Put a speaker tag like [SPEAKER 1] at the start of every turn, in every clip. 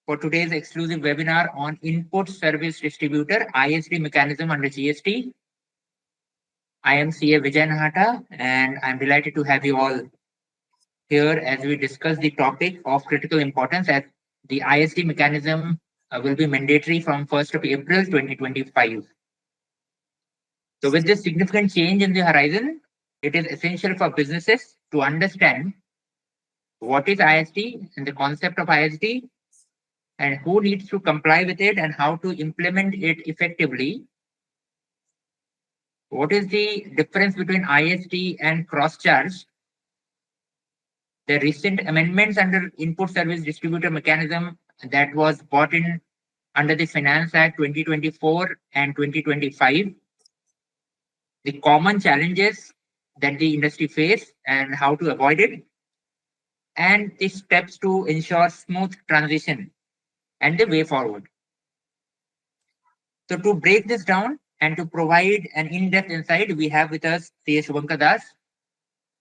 [SPEAKER 1] for today's exclusive webinar on Input Service Distributor ISD Mechanism under GST. I am CA Vijay Nahata, and I'm delighted to have you all here as we discuss the topic of critical importance as the ISD mechanism will be mandatory from 1st of April 2025. So with this significant change in the horizon, it is essential for businesses to understand what is ISD and the concept of ISD and who needs to comply with it and how to implement it effectively. What is the difference between ISD and cross charge? The recent amendments under Input Service Distributor Mechanism that was brought in under the Finance Act 2024 and 2025, the common challenges that the industry face and how to avoid it, and the steps to ensure smooth transition and the way forward. So to break this down and to provide an in-depth insight, we have with us C.A. Shubhankar Das,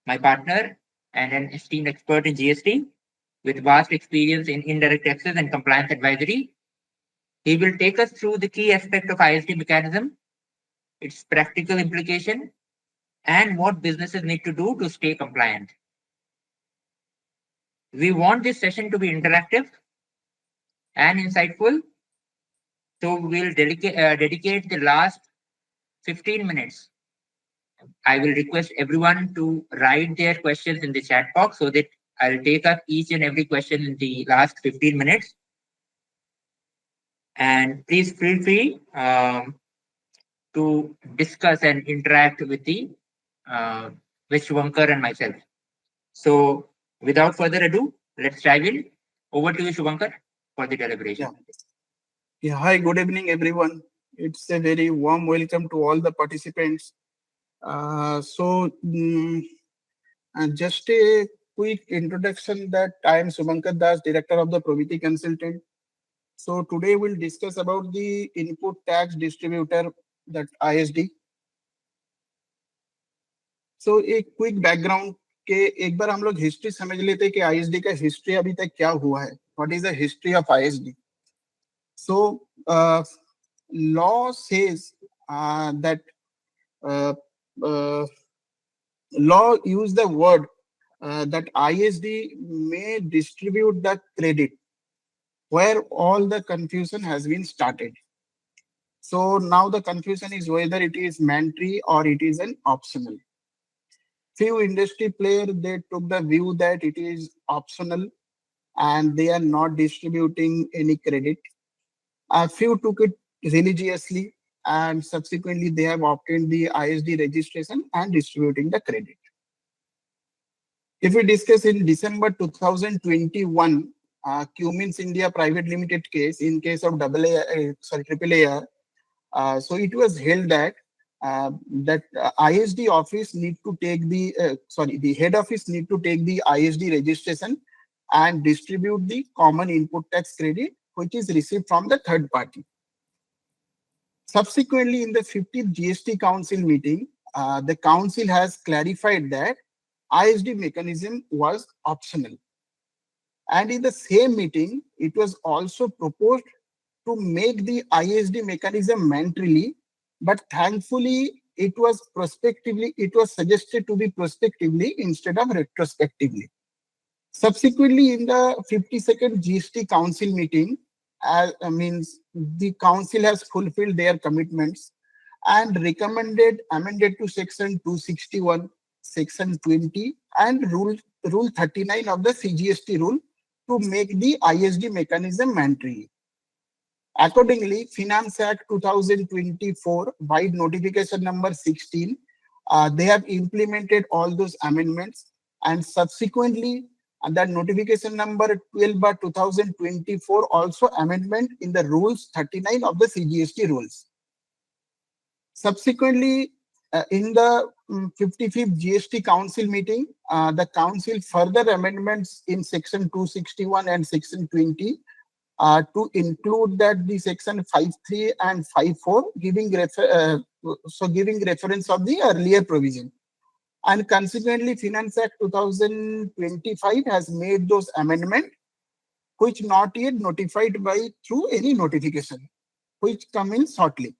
[SPEAKER 1] my partner and an esteemed expert in GST with vast experience in indirect taxes and compliance advisory. He will take us through the key aspect of ISD mechanism, its practical implication, and what businesses need to do to stay compliant. We want this session to be interactive and insightful, so we'll dedicate the last 15 minutes. I will request everyone to write their questions in the chat box so that I'll take up each and every question in the last 15 minutes. And please feel free to discuss and interact with Shubhankar and myself. So without further ado, let's dive in. Over to you, Shubhankar, for the deliberation.
[SPEAKER 2] Hi, good evening, everyone. It's a very warm welcome to all the participants. Just a quick introduction that I am Shubhankar Das, Director of the Probity Consultant. So today we'll discuss about the input tax distributor, that ISD. So एक quick background के एक बार हम लोग history समझ लेते हैं कि ISD का हिस्ट्री अभी तक क्या हुआ है. What is the history of ISD? So law says that law use the word that ISD may distribute the credit where all the confusion has been started. So now the confusion is whether it is mandatory or it is an optional. Few industry players, they took the view that it is optional and they are not distributing any credit. A few took it religiously and subsequently they have obtained the ISD registration and distributing the credit. If we discuss in December 2021, Cummins India Private Limited case, in case of AAA, so it was held that ISD office need to take the head office need to take the ISD registration and distribute the common input tax credit which is received from the third party. Subsequently, in the 50th GST Council meeting, the council has clarified that ISD mechanism was optional. And in the same meeting, it was also proposed to make the ISD mechanism mandatory, but thankfully it was suggested to be prospectively instead of retrospectively. Subsequently, in the 52nd GST Council meeting, the council has fulfilled their commitments and recommended amended to section 261, section 20 and rule 39 of the CGST rule to make the ISD mechanism mandatory. Accordingly, Finance Act 2024 wide notification number 16, they have implemented all those amendments, and subsequently that notification number 12/2024 also amendment in the rules 39 of the CGST rules. Subsequently, in the 55th GST Council meeting, the Council further amendments in section 261 and section 20 to include that the section 53 and 54 giving reference of the earlier provision. And consequently, Finance Act 2025 has made those amendments which not yet notified by through any notification, which come in shortly.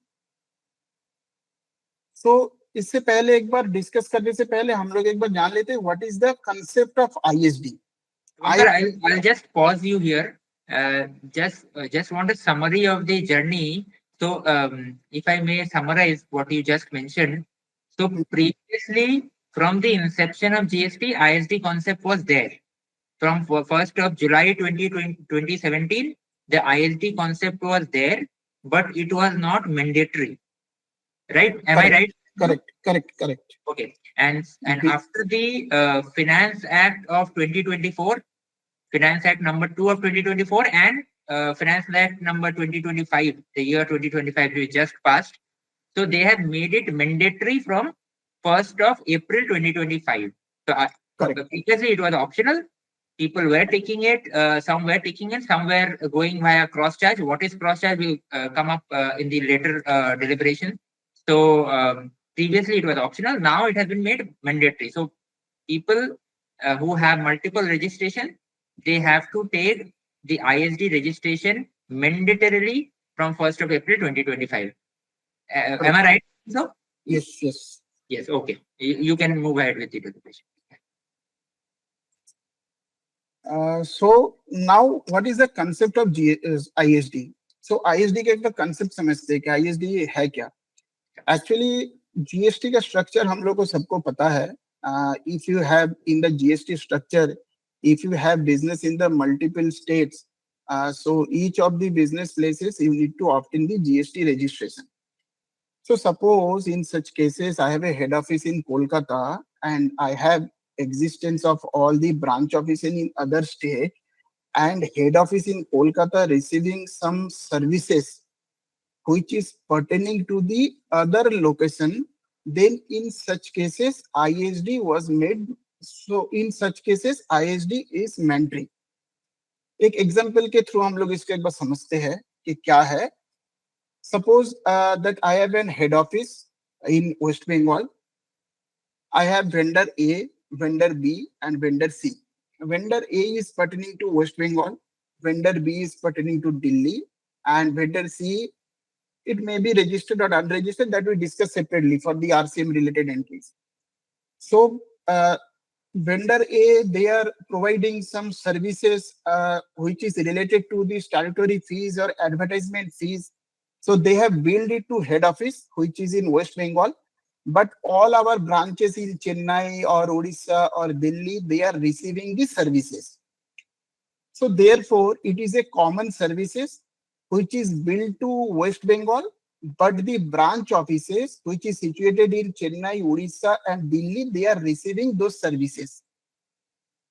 [SPEAKER 2] So इससे पहले एक बार discuss करने से पहले हम लोग एक बार जान लेते हैं what is the concept of ISD.
[SPEAKER 1] I'll just pause you here. Just want a summary of the journey. So, if I may summarize what you just mentioned. So, previously, from the inception of GST, ISD concept was there. From 1st of July 2017, the ISD concept was there, but it was not mandatory. Right? Am I right?
[SPEAKER 2] Correct.
[SPEAKER 1] Okay. And after the Finance Act of 2024, Finance Act number 2 of 2024 and Finance Act number 2025, the year 2025 we just passed. So they have made it mandatory from 1st of April 2025. So previously it was optional. People were taking it, some were taking it, some were going via cross charge. What is cross charge will come up in the later deliberation. So previously it was optional. Now it has been made mandatory. So people who have multiple registration, they have to take the ISD registration mandatorily from 1st of April 2025. Am I right? So
[SPEAKER 2] yes.
[SPEAKER 1] Okay. You can move ahead with the deliberation.
[SPEAKER 2] So now what is the concept of ISD? So ISD का एक concept समझते हैं कि ISD है क्या? Actually GST का structure हम लोग को सबको पता है. If you have in the GST structure, if you have business in the multiple states, so each of the business places you need to opt in the GST registration. So suppose in such cases I have a head office in Kolkata and I have existence of all the branch office in other state, and head office in Kolkata receiving some services which is pertaining to the other location, then in such cases ISD was made. So in such cases ISD is mandatory. एक example के through हम लोग इसको एक बार समझते हैं कि क्या है. Suppose that I have an head office in West Bengal. I have vendor A, vendor B, and vendor C. Vendor A is pertaining to West Bengal, vendor B is pertaining to Delhi, and vendor C, it may be registered or unregistered, that we discuss separately for the RCM related entries. So vendor A, they are providing some services which is related to the statutory fees or advertisement fees. So they have billed it to head office, which is in West Bengal. But all our branches in Chennai or Odisha or Delhi, they are receiving the services. So therefore, it is a common services which is billed to West Bengal, but the branch offices which is situated in Chennai, Odisha and Delhi, they are receiving those services.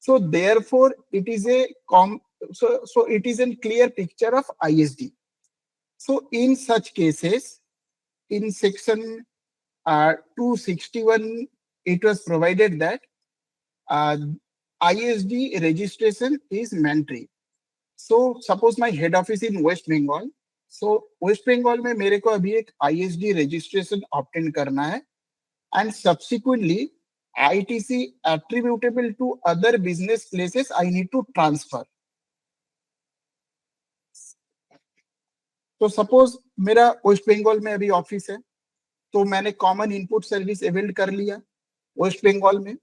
[SPEAKER 2] So therefore, it is a so it is a clear picture of ISD. So in such cases, in section 261, it was provided that ISD registration is mandatory. So suppose my head office in West Bengal. So West Bengal में मेरे को अभी एक ISD registration obtain करना है, and subsequently ITC attributable to other business places I need to transfer. तो suppose मेरा वेस्ट बंगाल में अभी ऑफिस है, तो मैंने कॉमन इनपुट सर्विस अवेल कर लिया वेस्ट बंगाल में,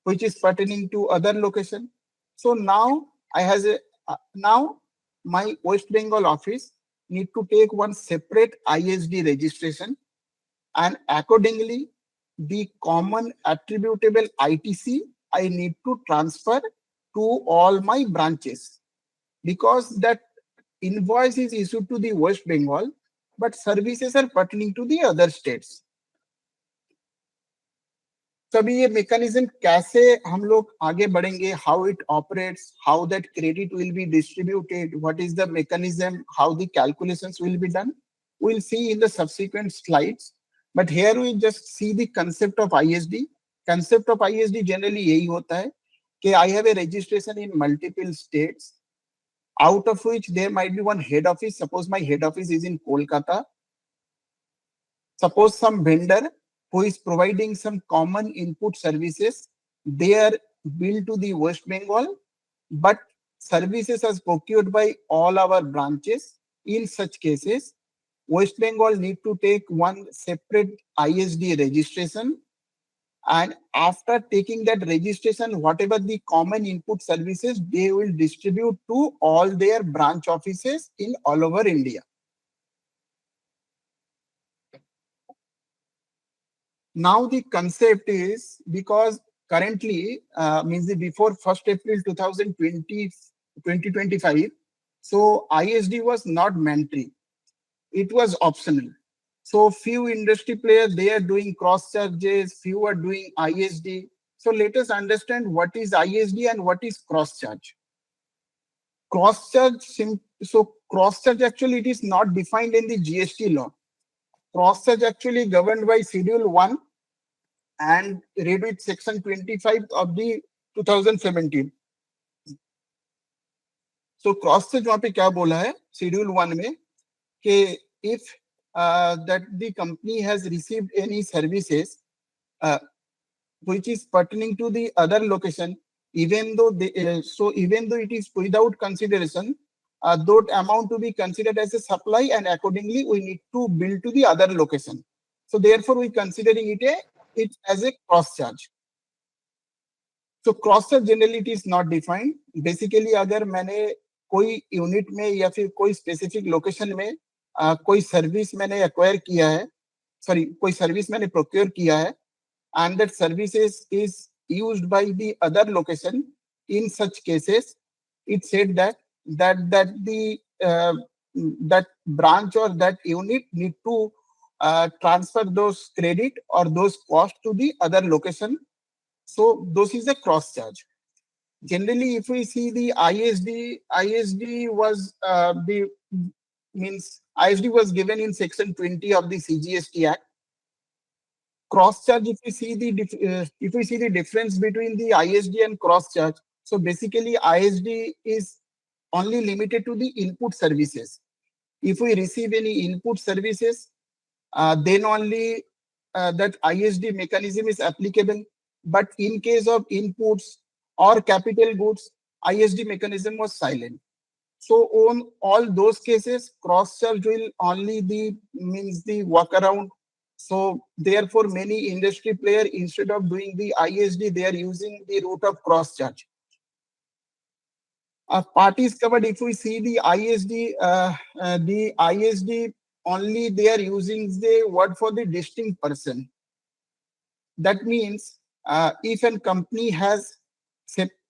[SPEAKER 2] which is pertaining to other location. So now I has a now my West Bengal office need to take one separate ISD registration, and accordingly the common attributable ITC I need to transfer to all my branches, because that invoice is issued to the West Bengal, but services are pertaining to the other states. तभी ये mechanism कैसे हम लोग आगे बढ़ेंगे, how it operates, how that credit will be distributed, what is the mechanism, how the calculations will be done, we'll see in the subsequent slides. But here we just see the concept of ISD. Concept of ISD generally यही होता है कि I have a registration in multiple states, out of which there might be one head office. Suppose my head office is in Kolkata. Suppose some vendor who is providing some common input services, they are billed to the West Bengal, but services as procured by all our branches. In such cases, West Bengal need to take one separate ISD registration, and after taking that registration, whatever the common input services, they will distribute to all their branch offices in all over India. Now the concept is, because currently means the before 1st April 2025, so ISD was not mandatory, it was optional. So few industry players, they are doing cross charges, few are doing ISD. So let us understand what is ISD and what is cross charge. Cross charge, so cross charge actually it is not defined in the GST law. Cross charge actually governed by Schedule 1 and read with section 25 of the 2017. So cross से वहां पे क्या बोला है schedule 1 में कि if that the company has received any services which is pertaining to the other location, even though even though it is without consideration, that amount to be considered as a supply, and accordingly we need to bill to the other location. So therefore we considering it as a cross charge. So cross charge generally it is not defined. Basically अगर मैंने कोई unit में या फिर कोई specific location में कोई service मैंने एक्वायर किया है, सॉरी कोई सर्विस मैंने प्रोक्योर किया है, and that services is used by the other location, in such cases it said that that branch or that unit need to transfer those credit or those cost to the other location. So those is a cross charge. Generally, if we see the ISD was ISD was given in section 20 of the CGST Act. Cross charge, if we see the difference between the ISD and cross charge, so basically ISD is only limited to the input services. If we receive any input services, then only that ISD mechanism is applicable. But in case of inputs or capital goods, ISD mechanism was silent. So on all those cases, cross charge will only the workaround. So therefore, many industry players, instead of doing the ISD, they are using the route of cross charge. Parties covered. If we see the ISD only, they are using the word for the distinct person. That means if a company has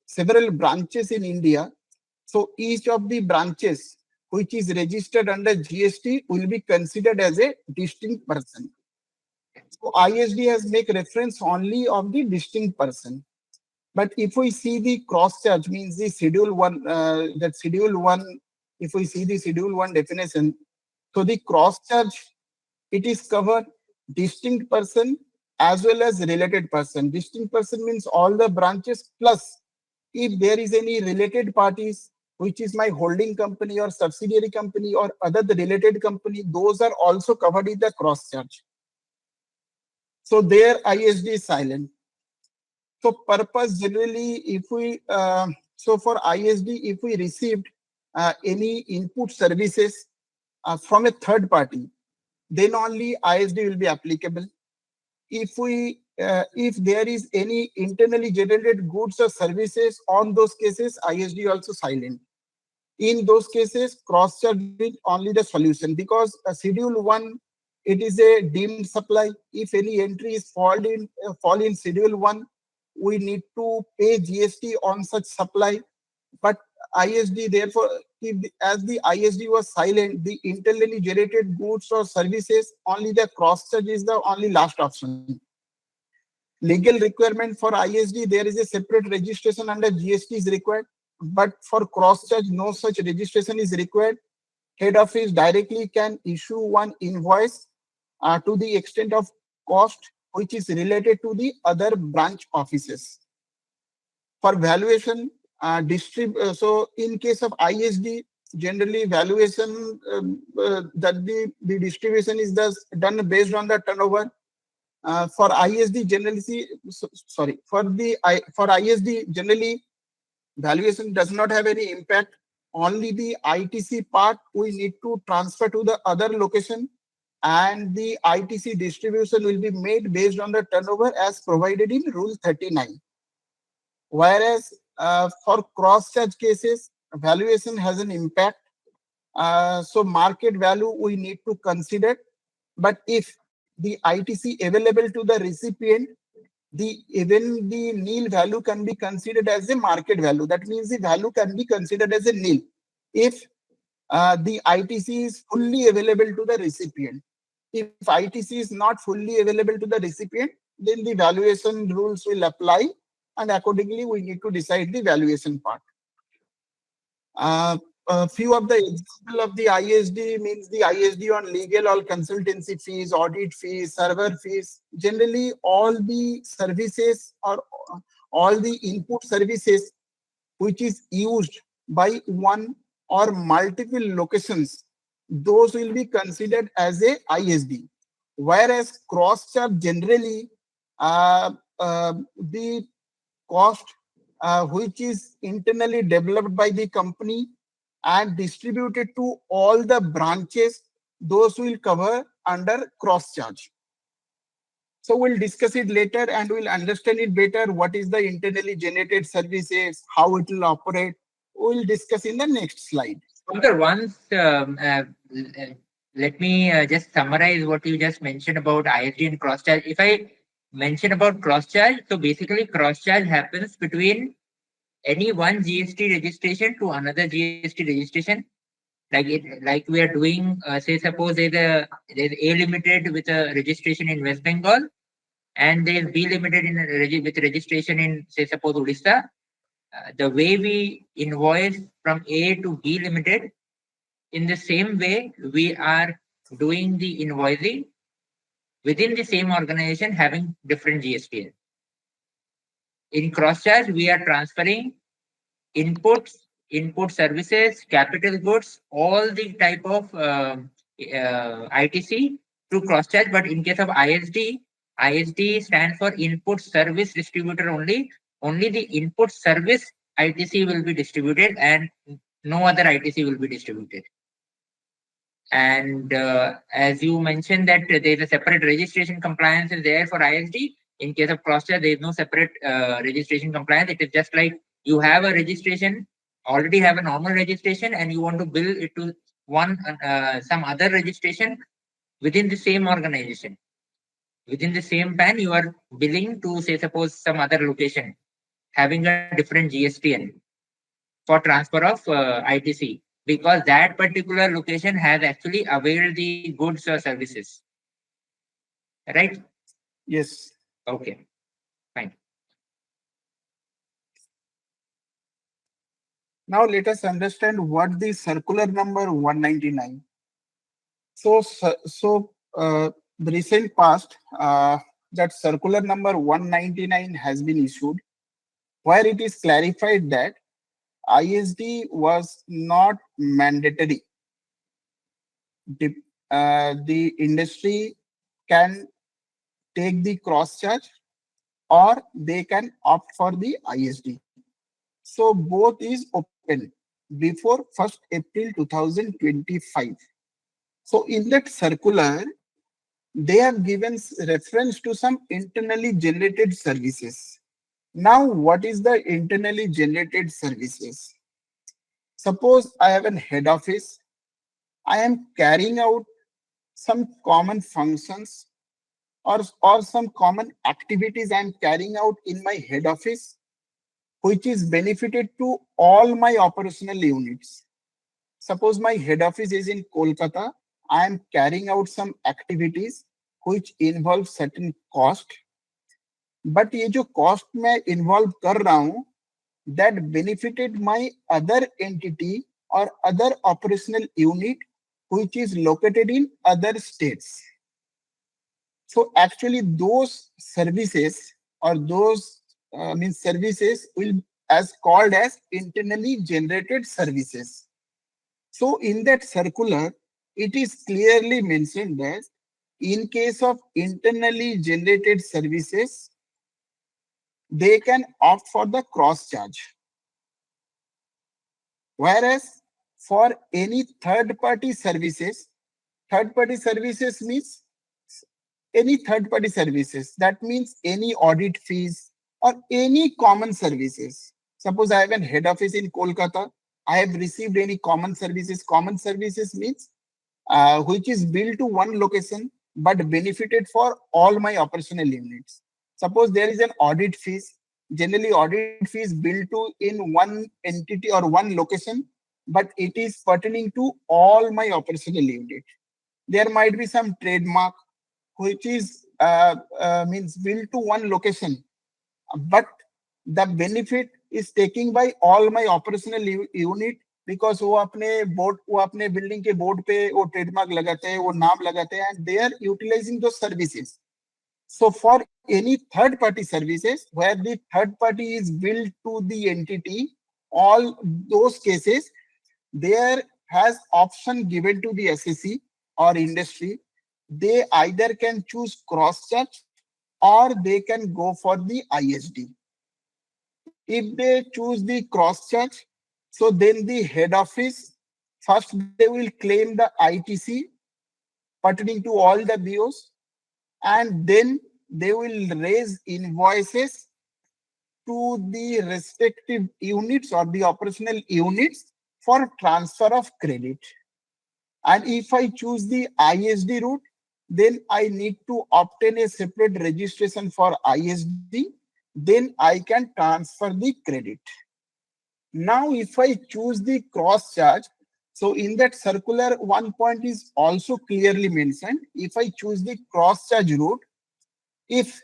[SPEAKER 2] several branches in India, so each of the branches which is registered under GST will be considered as a distinct person. So ISD has make reference only of the distinct person. But if we see the cross charge, means the schedule 1, that schedule 1, if we see the schedule 1 definition, so the cross charge, it is covered distinct person as well as related person. Distinct person means all the branches, plus if there is any related parties, which is my holding company or subsidiary company or other the related company, those are also covered in the cross charge. So there ISD is silent. So purpose generally, if we so for ISD, if we received any input services from a third party, then only ISD will be applicable. If there is any internally generated goods or services, on those cases ISD also silent. In those cases, cross charge is only the solution, because schedule 1, it is a deemed supply. If any entry is fall in schedule 1, we need to pay GST on such supply. But ISD, therefore, as the ISD was silent, the internally generated goods or services, only the cross charge is the only last option. Legal requirement for ISD, there is a separate registration under GST is required, but for cross charge, no such registration is required. Head office directly can issue one invoice to the extent of cost which is related to the other branch offices. For valuation, so in case of ISD, generally valuation that the distribution is done based on the turnover. For ISD generally, for ISD generally valuation does not have any impact. Only the ITC part we need to transfer to the other location, and the ITC distribution will be made based on the turnover as provided in Rule 39. Whereas for cross-charge cases, valuation has an impact. So market value we need to consider. But if the ITC available to the recipient, even the nil value can be considered as a market value. That means the value can be considered as a nil if the ITC is fully available to the recipient. If ITC is not fully available to the recipient, then the valuation rules will apply, and accordingly we need to decide the valuation part. A few of the example of the ISD means the ISD on legal or consultancy fees, audit fees, server fees. Generally, all the services or all the input services which is used by one or multiple locations, those will be considered as a ISD. Whereas cross charge generally, the cost which is internally developed by the company and distributed to all the branches, those will cover under cross charge. So we'll discuss it later and we'll understand it better. What is the internally generated services, how it will operate. We'll discuss in the next slide.
[SPEAKER 1] Sundar, once let me just summarize what you just mentioned about ISD and cross charge. If I mention about cross charge, so basically cross charge happens between any one GST registration to another GST registration. Like we are doing, say suppose there's A Limited with a registration in West Bengal, and there's B Limited with registration in, say suppose, Odisha. The way we invoice from A to B Limited, in the same way we are doing the invoicing within the same organization having different GST. In cross charge, we are transferring inputs, input services, capital goods, all the type of ITC to cross charge. But in case of ISD, ISD stands for input service distributor only. Only the input service ITC will be distributed and no other ITC will be distributed. And as you mentioned that there is a separate registration compliance is there for ISD. In case of cross charge, there is no separate registration compliance. It is just like you have a registration, already have a normal registration, and you want to bill it to some other registration within the same organization. Within the same PAN, you are billing to, say suppose, some other location having a different GSTN for transfer of ITC, because that particular location has actually availed the goods or services. Right?
[SPEAKER 2] Yes.
[SPEAKER 1] Okay. Fine.
[SPEAKER 2] Now let us understand what the circular number 199. So the recent past, that circular number 199 has been issued, where it is clarified that ISD was not mandatory. The industry can take the cross charge or they can opt for the ISD. So both is open before 1st April 2025. So in that circular, they have given reference to some internally generated services. Now, what is the internally generated services? Suppose I have a head office. I am carrying out some common functions or some common activities I am carrying out in my head office, which is benefited to all my operational units. Suppose my head office is in Kolkata. I am carrying out some activities which involve certain cost. But ये जो cost मैं involve कर रहा हूँ, that benefited my other entity or other operational unit which is located in other states. So actually those services or those services will as called as internally generated services. So in that circular, it is clearly mentioned that in case of internally generated services, they can opt for the cross charge. Whereas for any third party services means any third party services. That means any audit fees or any common services. Suppose I have an head office in Kolkata. I have received any common services. Common services means which is billed to one location but benefited for all my operational units. Suppose there is an audit fees. Generally, audit fees billed to in one entity or one location, but it is pertaining to all my operational unit. There might be some trademark which is means billed to one location, but the benefit is taking by all my operational unit because वो अपने building के board पे वो trademark लगाते हैं, वो नाम लगाते हैं, and they are utilizing those services. So for any third party services where the third party is billed to the entity, all those cases, there has option given to the SSC or industry. They either can choose cross charge or they can go for the ISD. If they choose the cross charge, so then the head office, first they will claim the ITC pertaining to all the BOs, and then they will raise invoices to the respective units or the operational units for transfer of credit. And if I choose the ISD route, then I need to obtain a separate registration for ISD. Then I can transfer the credit. Now, if I choose the cross charge, so in that circular, one point is also clearly mentioned. If I choose the cross charge route, if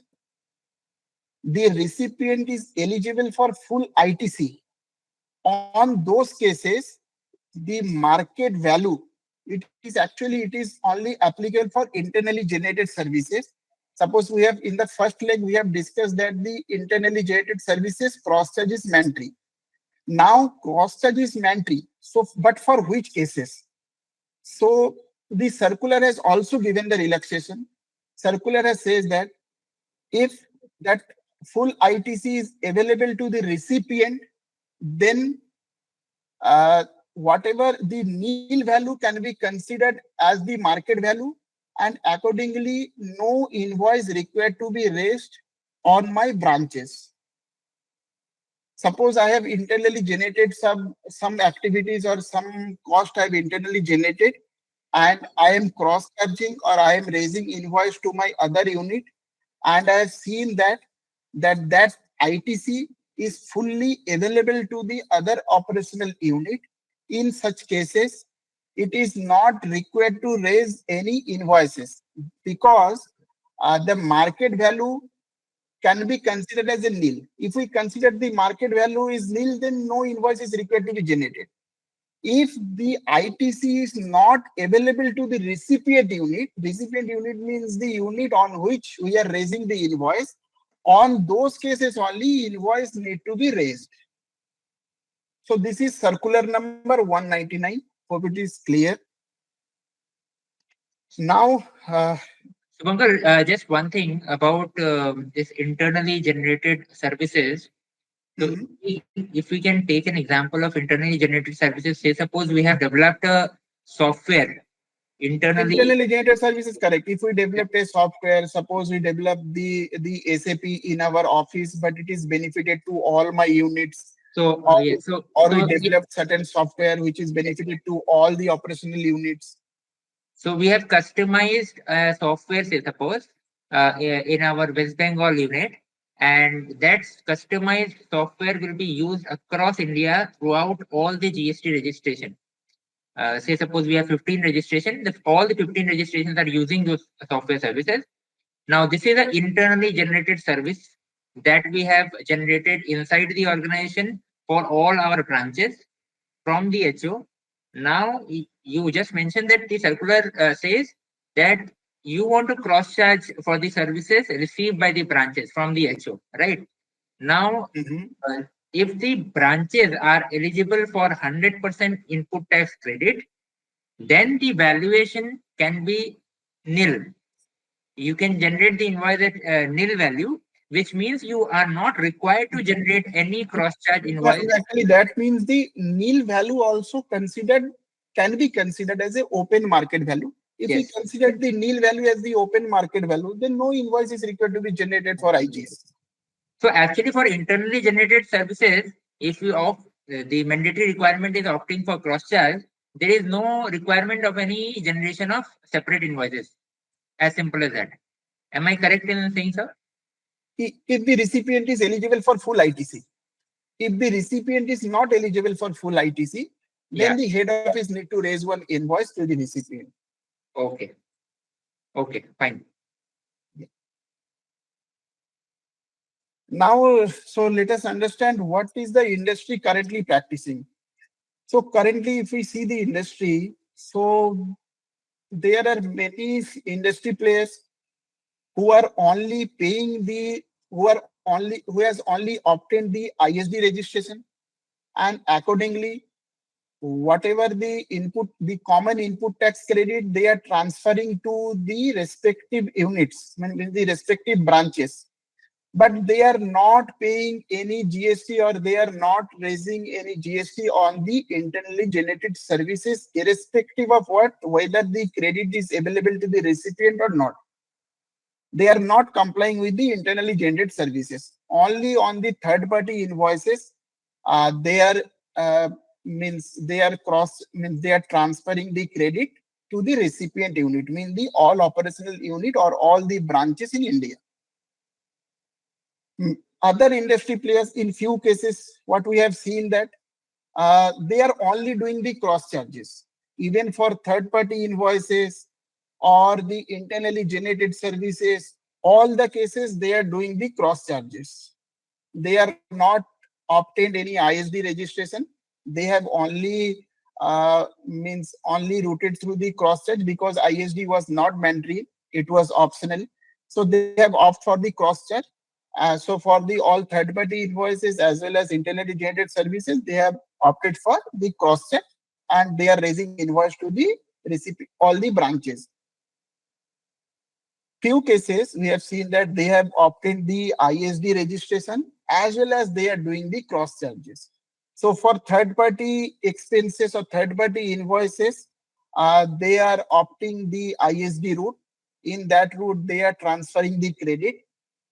[SPEAKER 2] the recipient is eligible for full ITC, on those cases, the market value, it is only applicable for internally generated services. Suppose we have in the first leg, we have discussed that the internally generated services cross charge is mandatory. Now cross charge is mandatory. So, but for which cases? So the circular has also given the relaxation. Circular has says that if that full ITC is available to the recipient, then whatever the nil value can be considered as the market value, and accordingly no invoice required to be raised on my branches. Suppose I have internally generated some activities or some cost I have internally generated, and I am cross charging or I am raising invoice to my other unit, and I have seen that ITC is fully available to the other operational unit. In such cases, it is not required to raise any invoices because the market value can be considered as a nil. If we consider the market value is nil, then no invoice is required to be generated. If the ITC is not available to the recipient unit means the unit on which we are raising the invoice, on those cases only invoice need to be raised. So this is circular number 199. Hope it is clear. Now,
[SPEAKER 1] Subankar, just one thing about this internally generated services. So
[SPEAKER 2] mhm.
[SPEAKER 1] if we can take an example of internally generated services, say suppose we have developed a software internally.
[SPEAKER 2] Internally generated service is correct. If we developed a software, suppose we develop the SAP in our office, but it is benefited to all my units,
[SPEAKER 1] So
[SPEAKER 2] or,
[SPEAKER 1] yeah,
[SPEAKER 2] or we
[SPEAKER 1] if,
[SPEAKER 2] developed certain software which is benefited to all the operational units.
[SPEAKER 1] so we have customized software, say suppose in our West Bengal unit, and that customized software will be used across India throughout all the GST registration. Say suppose we have 15 registration, all the 15 registrations are using those software services. Now this is an internally generated service that we have generated inside the organization for all our branches from the HO. Now you just mentioned that the circular says that you want to cross charge for the services received by the branches from the HO, right? Now,
[SPEAKER 2] Mhm.
[SPEAKER 1] if the branches are eligible for 100% input tax credit, then the valuation can be nil. You can generate the invoice at nil value, which means you are not required to generate any cross-charge invoice.
[SPEAKER 2] Actually, that means the nil value also can be considered as a open market value. If we
[SPEAKER 1] Yes.
[SPEAKER 2] consider the nil value as the open market value, then no invoice is required to be generated for IGS.
[SPEAKER 1] So actually, for internally generated services, if you opt, the mandatory requirement is opting for cross-charge, there is no requirement of any generation of separate invoices. As simple as that. Am I correct in saying so?
[SPEAKER 2] If the recipient is eligible for full ITC. If the recipient is not eligible for full ITC,
[SPEAKER 1] Yeah.
[SPEAKER 2] then the head office need to raise one invoice to the recipient.
[SPEAKER 1] Okay. Okay, fine.
[SPEAKER 2] Now, so let us understand what is the industry currently practicing. So currently, if we see the industry, so there are many industry players who are only paying the who has only obtained the ISD registration, and accordingly, whatever the common input tax credit, they are transferring to the respective units, I mean the respective branches, but they are not paying any GST, or they are not raising any GST on the internally generated services, irrespective of whether the credit is available to the recipient or not. They are not complying with the internally generated services. Only on the third party invoices, they are they are transferring the credit to the recipient unit, mean the all operational unit or all the branches in India. Other industry players, in few cases, what we have seen that they are only doing the cross charges, even for third party invoices or the internally generated services. All the cases they are doing the cross charges. They are not obtained any ISD registration. They have only only routed through the cross charge, because ISD was not mandatory, it was optional. So they have opted for the cross charge. So for the all third party invoices as well as internally generated services, they have opted for the cross check, and they are raising invoice to the recipient, all the branches. Few cases we have seen that they have obtained the ISD registration as well as they are doing the cross charges. So for third party expenses or third party invoices, they are opting the ISD route. In that route, they are transferring the credit.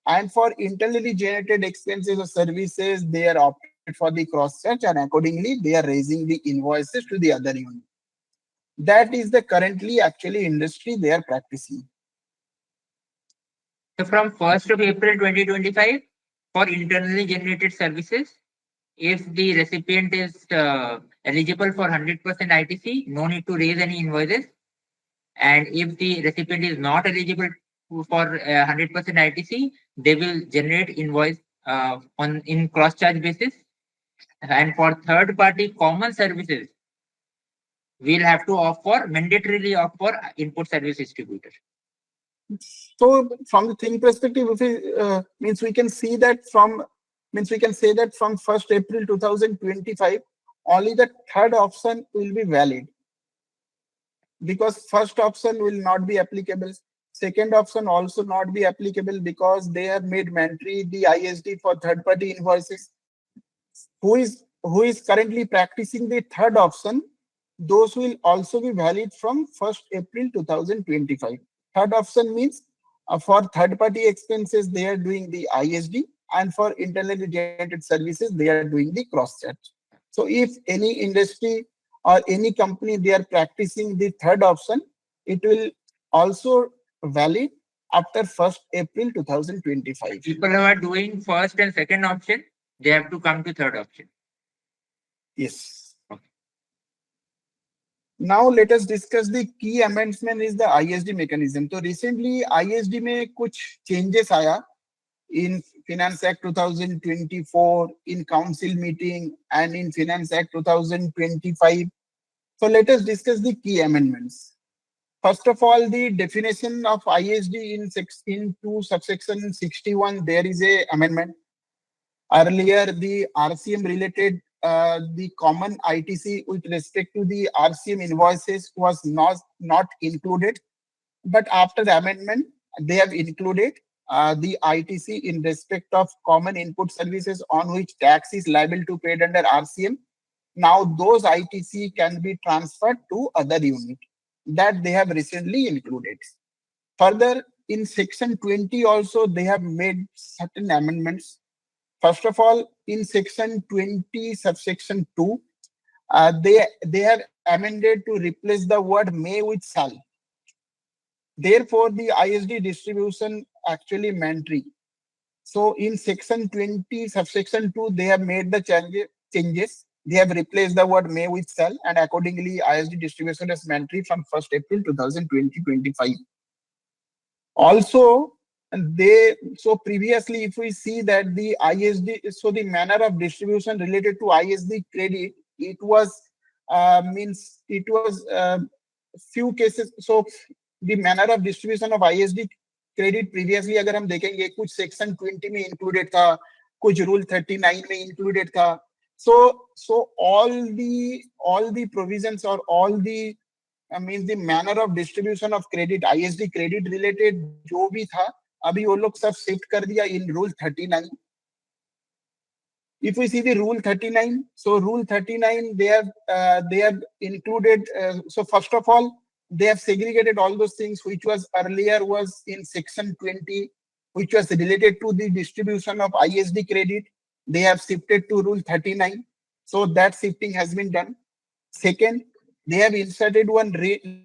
[SPEAKER 2] And for internally generated expenses or services, they are opted for the cross charge, and accordingly, they are raising the invoices to the other unit. That is the currently actually industry they are practicing.
[SPEAKER 1] So from 1st of April 2025, for internally generated services, if the recipient is eligible for 100% ITC, no need to raise any invoices. And if the recipient is not eligible for 100% ITC, they will generate invoice on in cross charge basis. And for third party common services, we'll have to offer mandatorily offer input service distributor.
[SPEAKER 2] So from the thing perspective, if we we can see that we can say that from 1st April 2025, only the third option will be valid, because first option will not be applicable. Second option also not be applicable, because they have made mandatory the ISD for third party invoices. Who is currently practicing the third option, those will also be valid from 1st April 2025. Third option means for third party expenses, they are doing the ISD, and for internally generated services, they are doing the cross charge. So if any industry or any company, they are practicing the third option, it will also valid after 1st April 2025.
[SPEAKER 1] People who are doing first and second option, they have to come to third option.
[SPEAKER 2] Yes.
[SPEAKER 1] Okay.
[SPEAKER 2] Now let us discuss the key amendment is the ISD mechanism. So recently ISD में कुछ changes आया in Finance Act 2024, in Council meeting, and in Finance Act 2025. So let us discuss the key amendments. First of all, the definition of ISD in 2 subsection 61, there is a amendment. Earlier, the RCM related the common ITC with respect to the RCM invoices was not included. But after the amendment, they have included. the ITC in respect of common input services on which tax is liable to paid under RCM. Now those ITC can be transferred to other unit that they have recently included. Further, in section 20 also they have made certain amendments. First of all, in section 20 subsection 2, they have amended to replace the word may with shall. Therefore, the ISD distribution actually mandatory. So in section 20 subsection 2, they have made the changes. They have replaced the word may with shall, and accordingly ISD distribution is mandatory from 1st April 2020-25. Also, so previously, if we see that the ISD, so the manner of distribution related to ISD credit, it was few cases. So the manner of distribution of ISD credit previously, अगर हम देखेंगे, कुछ section 20 में included था, कुछ rule 39 में included था. So all the provisions or all the means the manner of distribution of credit, ISD credit related जो भी था, अभी वो लोग सब shift कर दिया in rule 39. If we see the rule 39, so rule 39 they have included. So first of all, they have segregated all those things which was earlier was in section 20, which was related to the distribution of ISD credit. They have shifted to rule 39. So that shifting has been done. Second, they have inserted one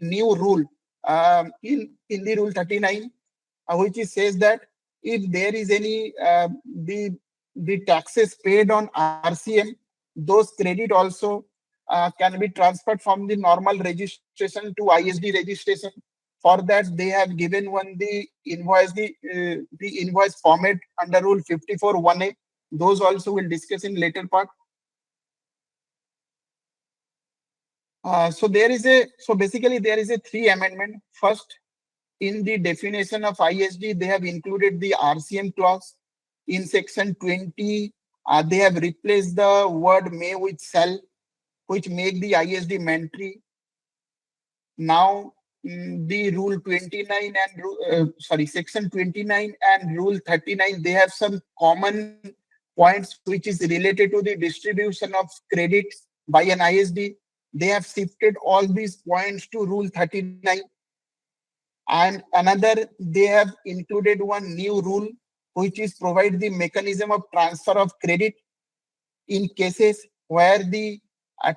[SPEAKER 2] new rule in the rule 39, which says that if there is any the taxes paid on RCM, those credit also can be transferred from the normal registration to ISD registration. For that, they have given one the invoice format under Rule 54(1)(a). Those also we'll discuss in later part. So basically there is a 3 amendment. First, in the definition of ISD, they have included the RCM clause. In section 20, they have replaced the word may with shall, which make the ISD mandatory. Now, the rule 29 and section 29 and rule 39, they have some common points which is related to the distribution of credits by an ISD. They have shifted all these points to rule 39. And another, they have included one new rule, which is provide the mechanism of transfer of credit in cases where the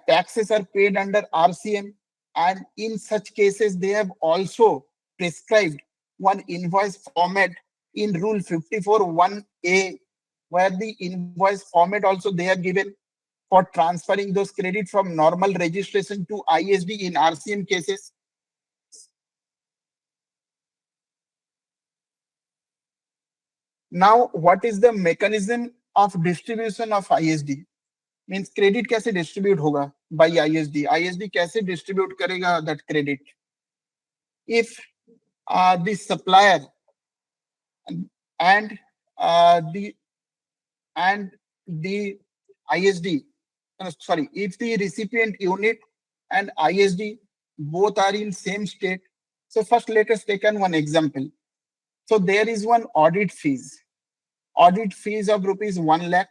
[SPEAKER 2] taxes are paid under RCM. And in such cases, they have also prescribed one invoice format in Rule 54(1)(a), where the invoice format also they have given for transferring those credit from normal registration to ISD in RCM cases. Now, what is the mechanism of distribution of ISD? Means credit कैसे distribute होगा by ISD? ISD कैसे distribute करेगा that credit? If the supplier and the ISD, if the recipient unit and ISD both are in same state. So first let us take one example. So there is one audit fees of rupees 1 lakh.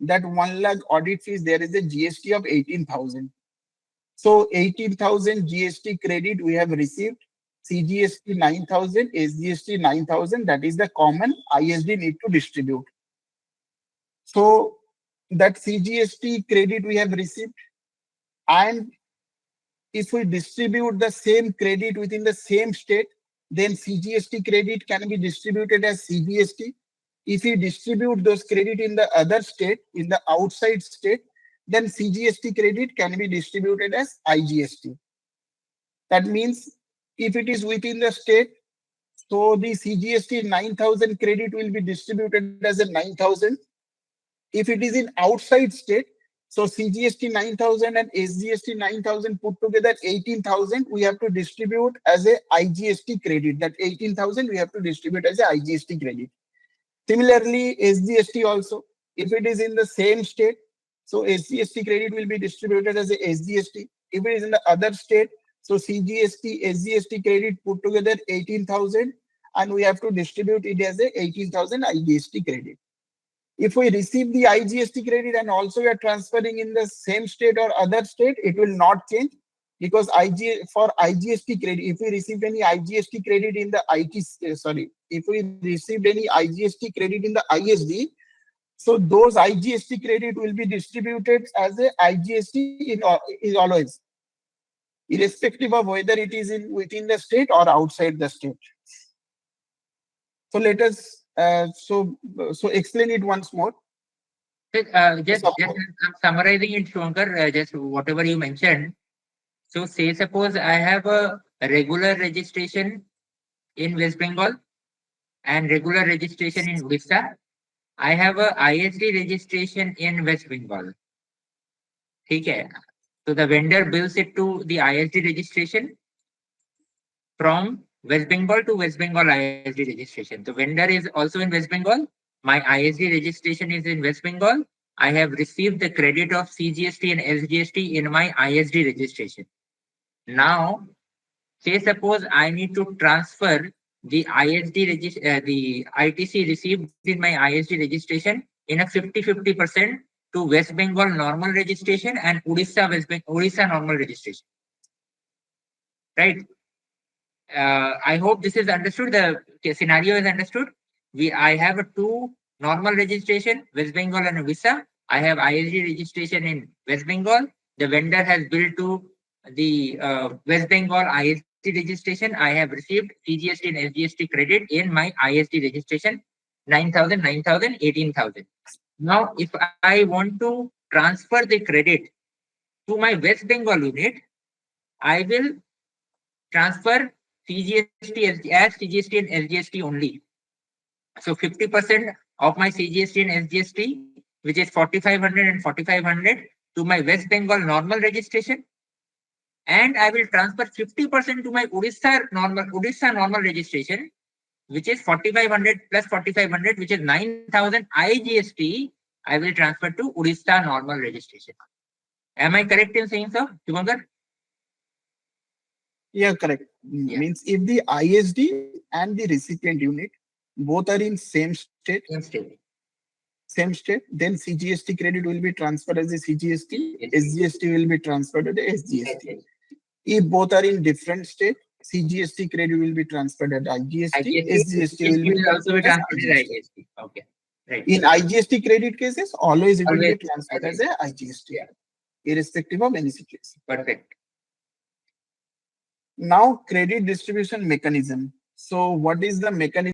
[SPEAKER 2] That 1 lakh audit fees, there is a GST of 18,000. So 18,000 GST credit we have received, CGST 9,000, SGST 9,000. That is the common ISD need to distribute. So that CGST credit we have received, and if we distribute the same credit within the same state, then CGST credit can be distributed as CGST. If we distribute those credit in the other state, in the outside state, then CGST credit can be distributed as IGST. That means if it is within the state, so the CGST 9,000 credit will be distributed as a 9,000. If it is in outside state, so CGST 9,000 and SGST 9,000 put together 18,000, we have to distribute as a IGST credit. That 18,000 we have to distribute as a IGST credit. Similarly, SGST also, if it is in the same state, so SGST credit will be distributed as a SGST. If it is in the other state, so CGST, SGST credit put together 18,000 and we have to distribute it as a 18,000 IGST credit. If we receive the IGST credit and also we are transferring in the same state or other state, it will not change, because for IGST credit, if we receive any IGST credit in the if we received any IGST credit in the ISD, so those IGST credit will be distributed as a IGST is always, irrespective of whether it is within the state or outside the state. So let us explain it once more.
[SPEAKER 1] Just I'm summarizing it, Shankar, just whatever you mentioned. So say suppose I have a regular registration in West Bengal and regular registration in Odisha. I have a ISD registration in West Bengal. Okay. So the vendor bills it to the ISD registration from West Bengal to West Bengal ISD registration. The vendor is also in West Bengal. My ISD registration is in West Bengal. I have received the credit of CGST and SGST in my ISD registration. Now, say suppose I need to transfer the the ITC received in my ISD registration in a 50-50% to West Bengal normal registration and Odisha normal registration. Right? I hope this is understood. The scenario is understood. I have a two normal registration, West Bengal and Odisha. I have ISD registration in West Bengal. The vendor has billed to the West Bengal ISD registration. I have received CGST and SGST credit in my ISD registration, 9,000, 9,000, 18,000. Now, if I want to transfer the credit to my West Bengal unit, I will transfer CGST as CGST and SGST only. So 50% of my CGST and SGST, which is 4,500 and 4,500, to my West Bengal normal registration, and I will transfer 50% to my Odisha normal registration, which is 4,500 plus 4,500, which is 9,000 IGST. I will transfer to Odisha normal registration. Am I correct in saying so, Shubhankar?
[SPEAKER 2] Yeah, correct.
[SPEAKER 1] Yeah.
[SPEAKER 2] Means if the ISD and the recipient unit both are in same state, then CGST credit will be transferred as a CGST, SGST will be transferred as a SGST. If both are in different state, CGST credit will be transferred as IGST, SGST will be
[SPEAKER 1] also be transferred as
[SPEAKER 2] IGST.
[SPEAKER 1] IGST. Okay. Right.
[SPEAKER 2] In IGST credit cases, always it will be transferred as a IGST, irrespective of any situation.
[SPEAKER 1] Perfect.
[SPEAKER 2] Now, credit distribution mechanism. So, what is the mechanism?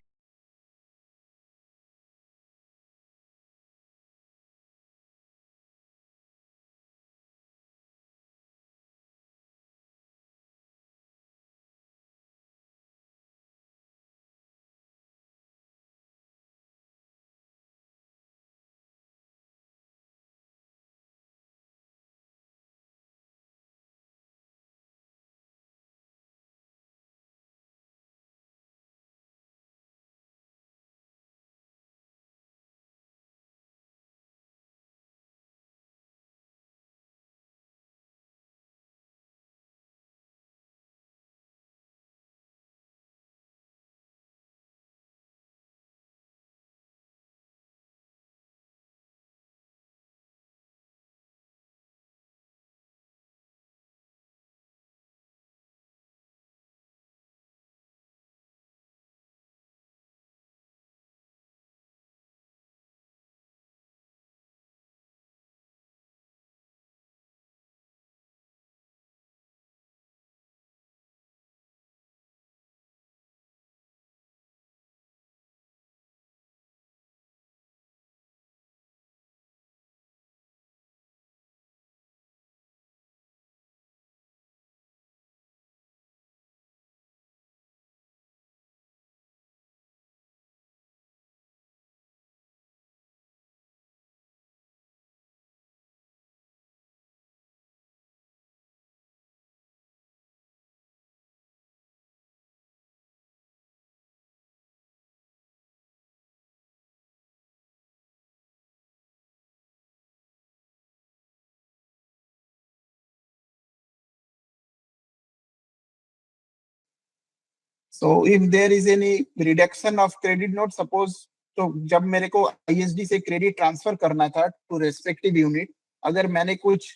[SPEAKER 2] So if there is any reduction of credit note, suppose तो जब मेरे को ISD से credit transfer करना था to respective unit, अगर मैंने कुछ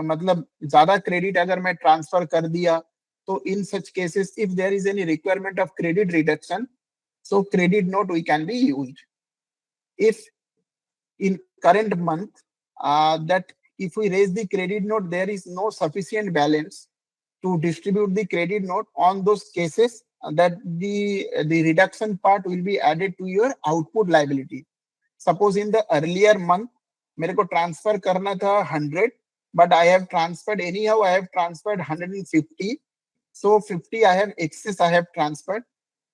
[SPEAKER 2] मतलब ज्यादा क्रेडिट अगर मैं ट्रांसफर कर दिया, तो in such cases if there is any requirement of credit reduction, so credit note we can be used. If in current month that if we raise the credit note, there is no sufficient balance to distribute the credit note, on those cases that the reduction part will be added to your output liability. Suppose in the earlier month मेरे को transfer करना था 100, but I have transferred anyhow, I have transferred 150, so 50 I have excess, I have transferred.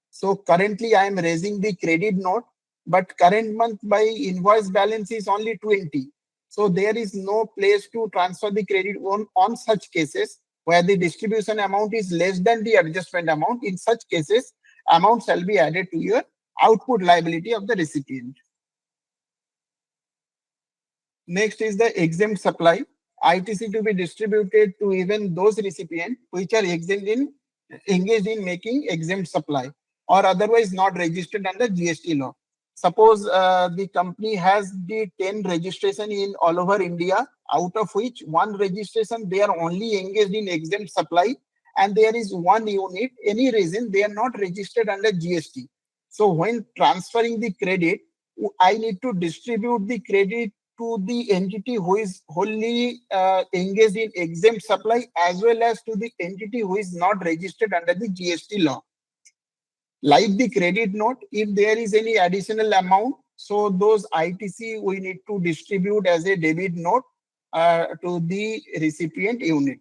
[SPEAKER 2] So currently I am raising the credit note, but current month my invoice balance is only 20. So there is no place to transfer the credit on such cases where the distribution amount is less than the adjustment amount. In such cases, amount shall be added to your output liability of the recipient. Next is the exempt supply. ITC to be distributed to even those recipients which are engaged in making exempt supply or otherwise not registered under GST law. Suppose the company has the 10 registration in all over India, out of which one registration they are only engaged in exempt supply, and there is one unit, any reason they are not registered under GST. So when transferring the credit, I need to distribute the credit to the entity who is wholly engaged in exempt supply, as well as to the entity who is not registered under the GST law. Like the credit note, if there is any additional amount, so those ITC we need to distribute as a debit note to the recipient unit.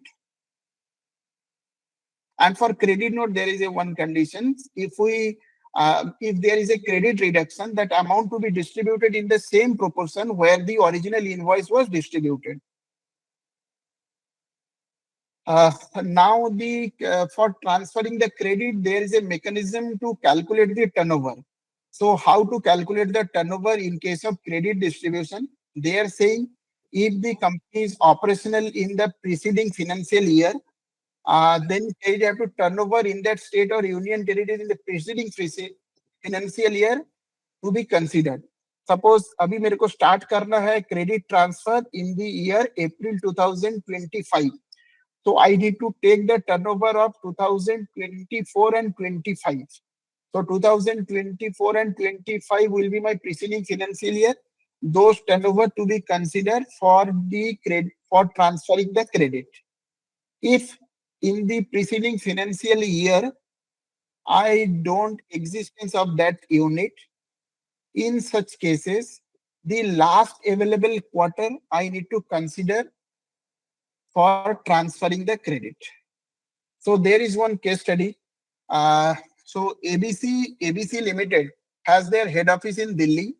[SPEAKER 2] And for credit note, there is a one condition. If there is a credit reduction, that amount to be distributed in the same proportion where the original invoice was distributed. Now for transferring the credit, there is a mechanism to calculate the turnover. So how to calculate the turnover in case of credit distribution? They are saying if the company is operational in the preceding financial year, then they have to turn over in that state or union territory in the preceding financial year to be considered. Suppose अभी मेरे को start करना है credit transfer in the year April 2025. So I need to take the turnover of 2024 and 25. So 2024 and 25 will be my preceding financial year. Those turnover to be considered for the credit for transferring the credit. If in the preceding financial year I don't existence of that unit, in such cases, the last available quarter I need to consider for transferring the credit. So there is one case study. So ABC Limited has their head office in Delhi,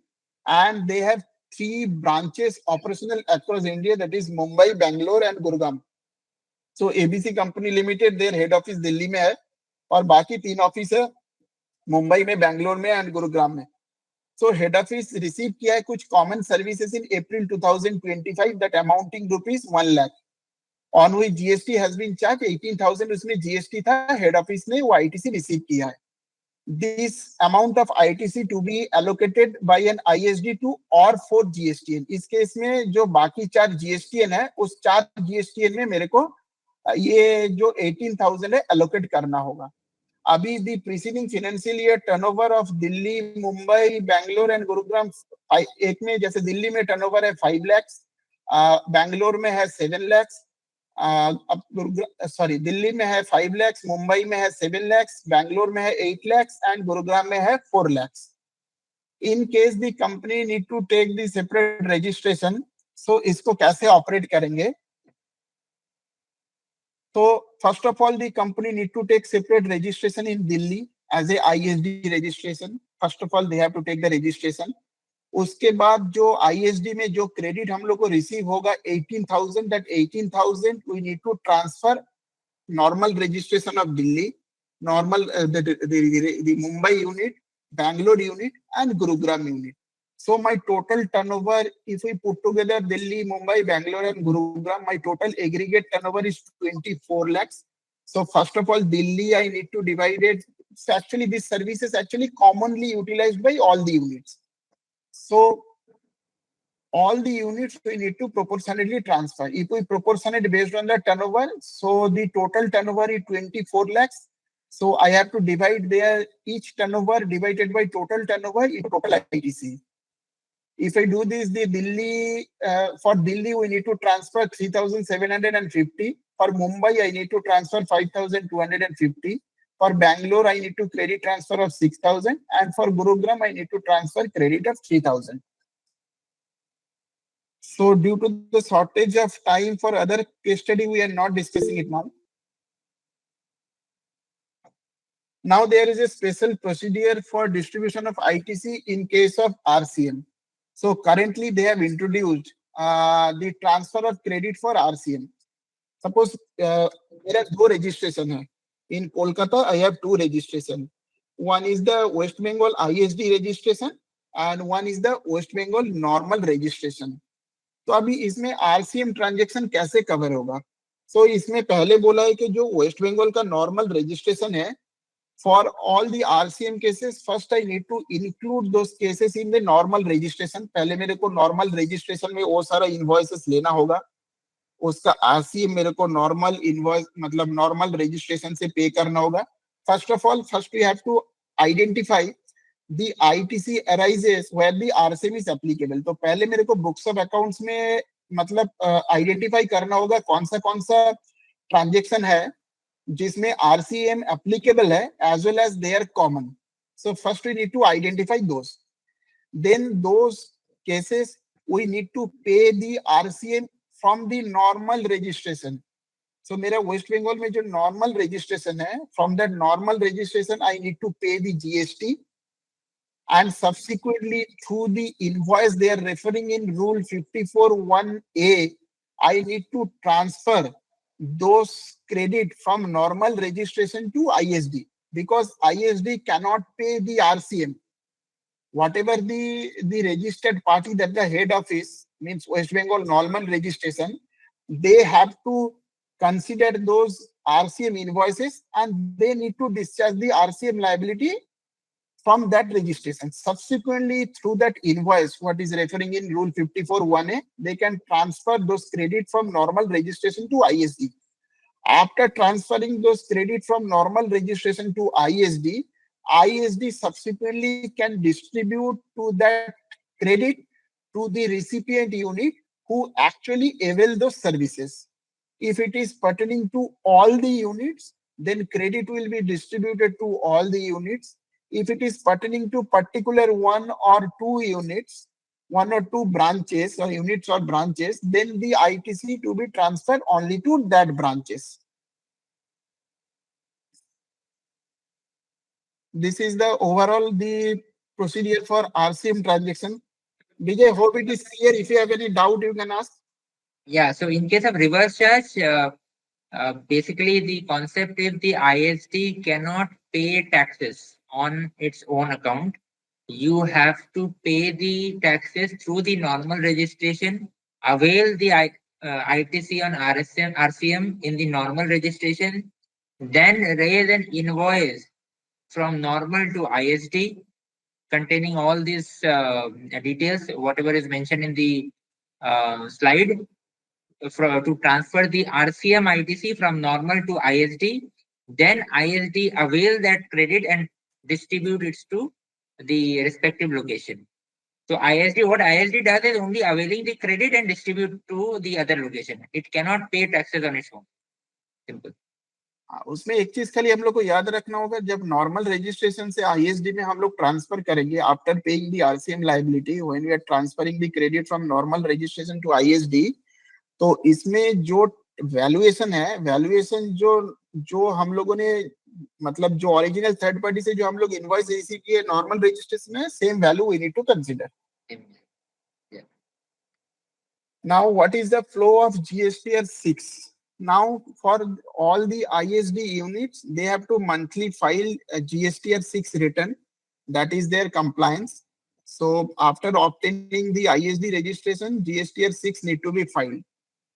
[SPEAKER 2] and they have 3 branches operational across India, that is Mumbai, Bangalore and Gurgaon. So ABC Company Limited their head office Delhi में है और बाकी 3 office है मुंबई में, बैंगलोर में and Gurugram में. So head office receive किया है कुछ common services in April 2025 that amounting rupees 1 lakh. On which GST has been charged 18,000 उसमें GST था, head office ने वो ITC receive किया है. This amount of ITC to be allocated by an ISD to or for GSTN. इस case में जो बाकी 4 GSTN है, उस 4 GSTN में मेरे को ये जो 18,000 है allocate करना होगा. अभी the preceding financial year turnover of Delhi, Mumbai, Bangalore and Gurugram, एक में जैसे दिल्ली में turnover है 5 lakhs, बैंगलोर में है 7 lakhs, दिल्ली में है 5 lakhs, मुंबई में है 7 lakhs, बैंगलोर में है 8 lakhs एंड गुरुग्राम में है 4 lakhs. In case the company need to take the separate registration, so इसको कैसे ऑपरेट करेंगे? So first of all, the company need to take separate registration in Delhi as a ISD registration. First of all, they have to take the registration. उसके बाद जो ISD में जो credit हम लोग को रिसीव होगा 18,000, that 18,000 we need to transfer normal registration of Delhi, normal the Mumbai unit, Bangalore unit and Gurugram unit. So my total turnover, if we put together Delhi, Mumbai, Bangalore and Gurugram, my total aggregate turnover is 24 lakhs. So first of all, Delhi I need to divide it actually this service is actually commonly utilized by all the units. So all the units we need to proportionately transfer. If we proportionate based on the turnover, so the total turnover is 24 lakhs. So I have to divide their each turnover divided by total turnover into total ITC. If I do this, the Delhi for Delhi we need to transfer 3,750. For Mumbai I need to transfer 5,250. For Bangalore I need to credit transfer of 6,000, and for Gurugram I need to transfer credit of 3,000. So due to the shortage of time for other case study, we are not discussing it now. Now there is a special procedure for distribution of ITC in case of RCM. So currently they have introduced the transfer of credit for RCM. Suppose there are two registration. In Kolkata, I have two registration. One is the West Bengal ISD registration and one is the West Bengal normal registration. तो अभी इसमें RCM transaction कैसे cover होगा? सो इसमें पहले बोला है कि जो वेस्ट बंगाल का नॉर्मल रजिस्ट्रेशन है, for all the RCM cases first I need to include those cases in the normal registration. पहले मेरे को नॉर्मल रजिस्ट्रेशन में वो सारा इनवॉइसेस लेना होगा, उसका आरसीएम मेरे को नॉर्मल इनवॉइस मतलब नॉर्मल रजिस्ट्रेशन से पे करना होगा. First of all, first we have to identify the ITC arises where the RCM is applicable. तो पहले मेरे को बुक्स ऑफ अकाउंट्स में मतलब आइडेंटिफाई करना होगा कौन सा ट्रांजेक्शन है जिसमें RCM applicable है as well as they are common. So first we need to identify those. Then those cases we need to pay the RCM from the normal registration. So मेरा वेस्ट बंगाल में जो नॉर्मल रजिस्ट्रेशन है, from that normal registration I need to pay the GST. And subsequently through the invoice they are referring in rule 54(1)(a), I need to transfer those credit from normal registration to ISD, because ISD cannot pay the RCM. Whatever the registered party, that the head office means West Bengal normal registration, they have to consider those RCM invoices and they need to discharge the RCM liability from that registration. Subsequently, through that invoice, what is referring in rule 54(1)(a), they can transfer those credit from normal registration to ISD. After transferring those credit from normal registration to ISD, ISD subsequently can distribute to that credit to the recipient unit who actually avail those services. If it is pertaining to all the units, then credit will be distributed to all the units. If it is pertaining to particular one or two units, one or two branches or units or branches, then the ITC to be transferred only to that branches. This is the overall the procedure for RCM transaction. Vijay, hope it is clear. If you have any doubt, you can ask.
[SPEAKER 1] Yeah, so in case of reverse charge, basically the concept is the ISD cannot pay taxes on its own account. You have to pay the taxes through the normal registration, avail the ITC on RCM in the normal registration, then raise an invoice from normal to ISD containing all these details, whatever is mentioned in the slide, to transfer the RCM ITC from normal to ISD. Then ISD avail that credit and distribute it to the respective location. So ISD, what ISD does is only availing the credit and distribute to the other location. It cannot pay taxes on its own. Simple.
[SPEAKER 2] उसमें एक चीज खाली हम लोग को याद रखना होगा, जब नॉर्मल रजिस्ट्रेशन से आईएसडी में हम लोग ट्रांसफर करेंगे after paying the RCM liability, when we are transferring the credit from normal registration to ISD, तो इसमें जो वैल्यूएशन है, वैल्यूएशन जो हम लोगों ने मतलब जो ओरिजिनल थर्ड पार्टी से जो हम लोग इनवॉइस रिसीव किए नॉर्मल रजिस्ट्रेशन में, same value we need to consider. Now what is the flow of GSTR 6? Now for all the ISD units, they have to monthly file a GSTR 6 return. That is their compliance. So after obtaining the ISD registration, GSTR 6 need to be filed.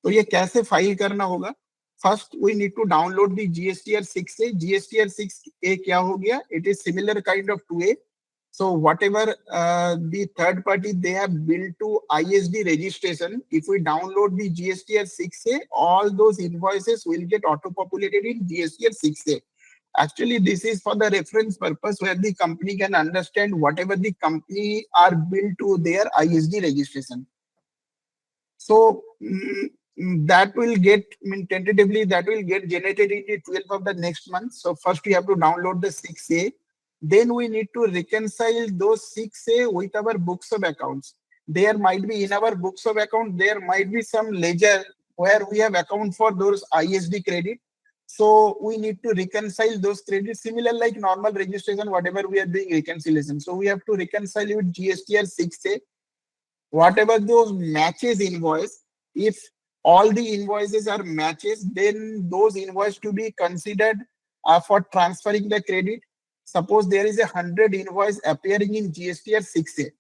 [SPEAKER 2] तो ये कैसे file करना होगा? first we need to download the GSTR 6A. GSTR 6A kya ho gaya? It is similar kind of 2A. So whatever the third party they have built to ISD registration, if we download the GSTR 6A, all those invoices will get auto-populated in GSTR 6A. Actually, this is for the reference purpose where the company can understand whatever the company are built to their ISD registration. So that will get, tentatively, that will get generated in the 12th of the next month. So first we have to download the 6A. Then we need to reconcile those 6A with our books of accounts. There might be in our books of account, there might be some ledger where we have account for those ISD credit. So we need to reconcile those credits, similar like normal registration, whatever we are doing reconciliation. So we have to reconcile with GSTR 6A. Whatever those matches invoice, if all the invoices are matches, then those invoices to be considered for transferring the credit. Suppose there is 100 invoice appearing in GSTR 6A.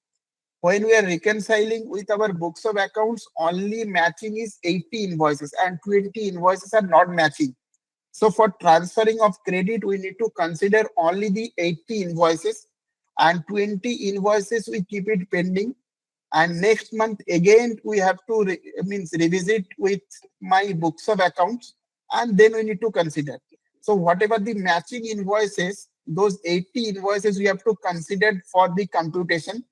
[SPEAKER 2] When we are reconciling with our books of accounts, only matching is 80 invoices and 20 invoices are not matching. So for transferring of credit, we need to consider only the 80 invoices and 20 invoices we keep it pending. And next month again we have to revisit with my books of accounts, and then we need to consider. So whatever the matching invoices, those 80 invoices we have to consider for the computation.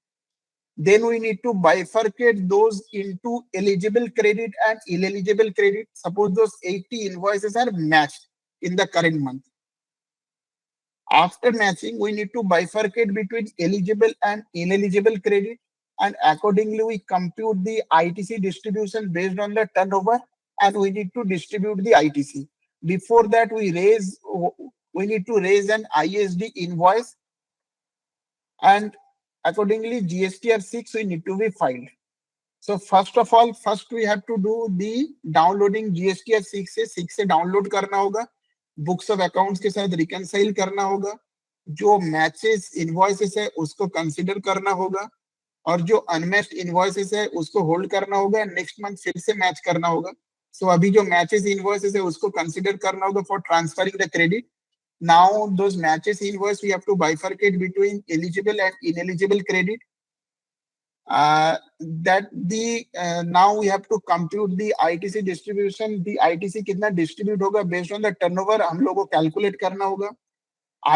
[SPEAKER 2] Then we need to bifurcate those into eligible credit and ineligible credit. Suppose those 80 invoices are matched in the current month. After matching, we need to bifurcate between eligible and ineligible credit, and accordingly we compute the ITC distribution based on the turnover, and we need to distribute the ITC. Before that, we need to raise an ISD invoice, and accordingly GSTR 6 we need to be filed. So first of all, first we have to do the downloading GSTR 6 से download करना होगा, books of accounts के साथ reconcile करना होगा, जो matches invoices है उसको कंसीडर करना होगा, और जो अनमैच्ड इनवॉइसेस है उसको होल्ड करना होगा, नेक्स्ट मंथ फिर से मैच करना होगा. सो अभी जो मैचेस इनवॉइसेस है उसको कंसीडर करना होगा for transferring the credit. Now those matches invoice we have to bifurcate between eligible and ineligible credit. Now we have to compute the ITC distribution. The ITC कितना distribute होगा based on the turnover हम लोगों को calculate करना होगा.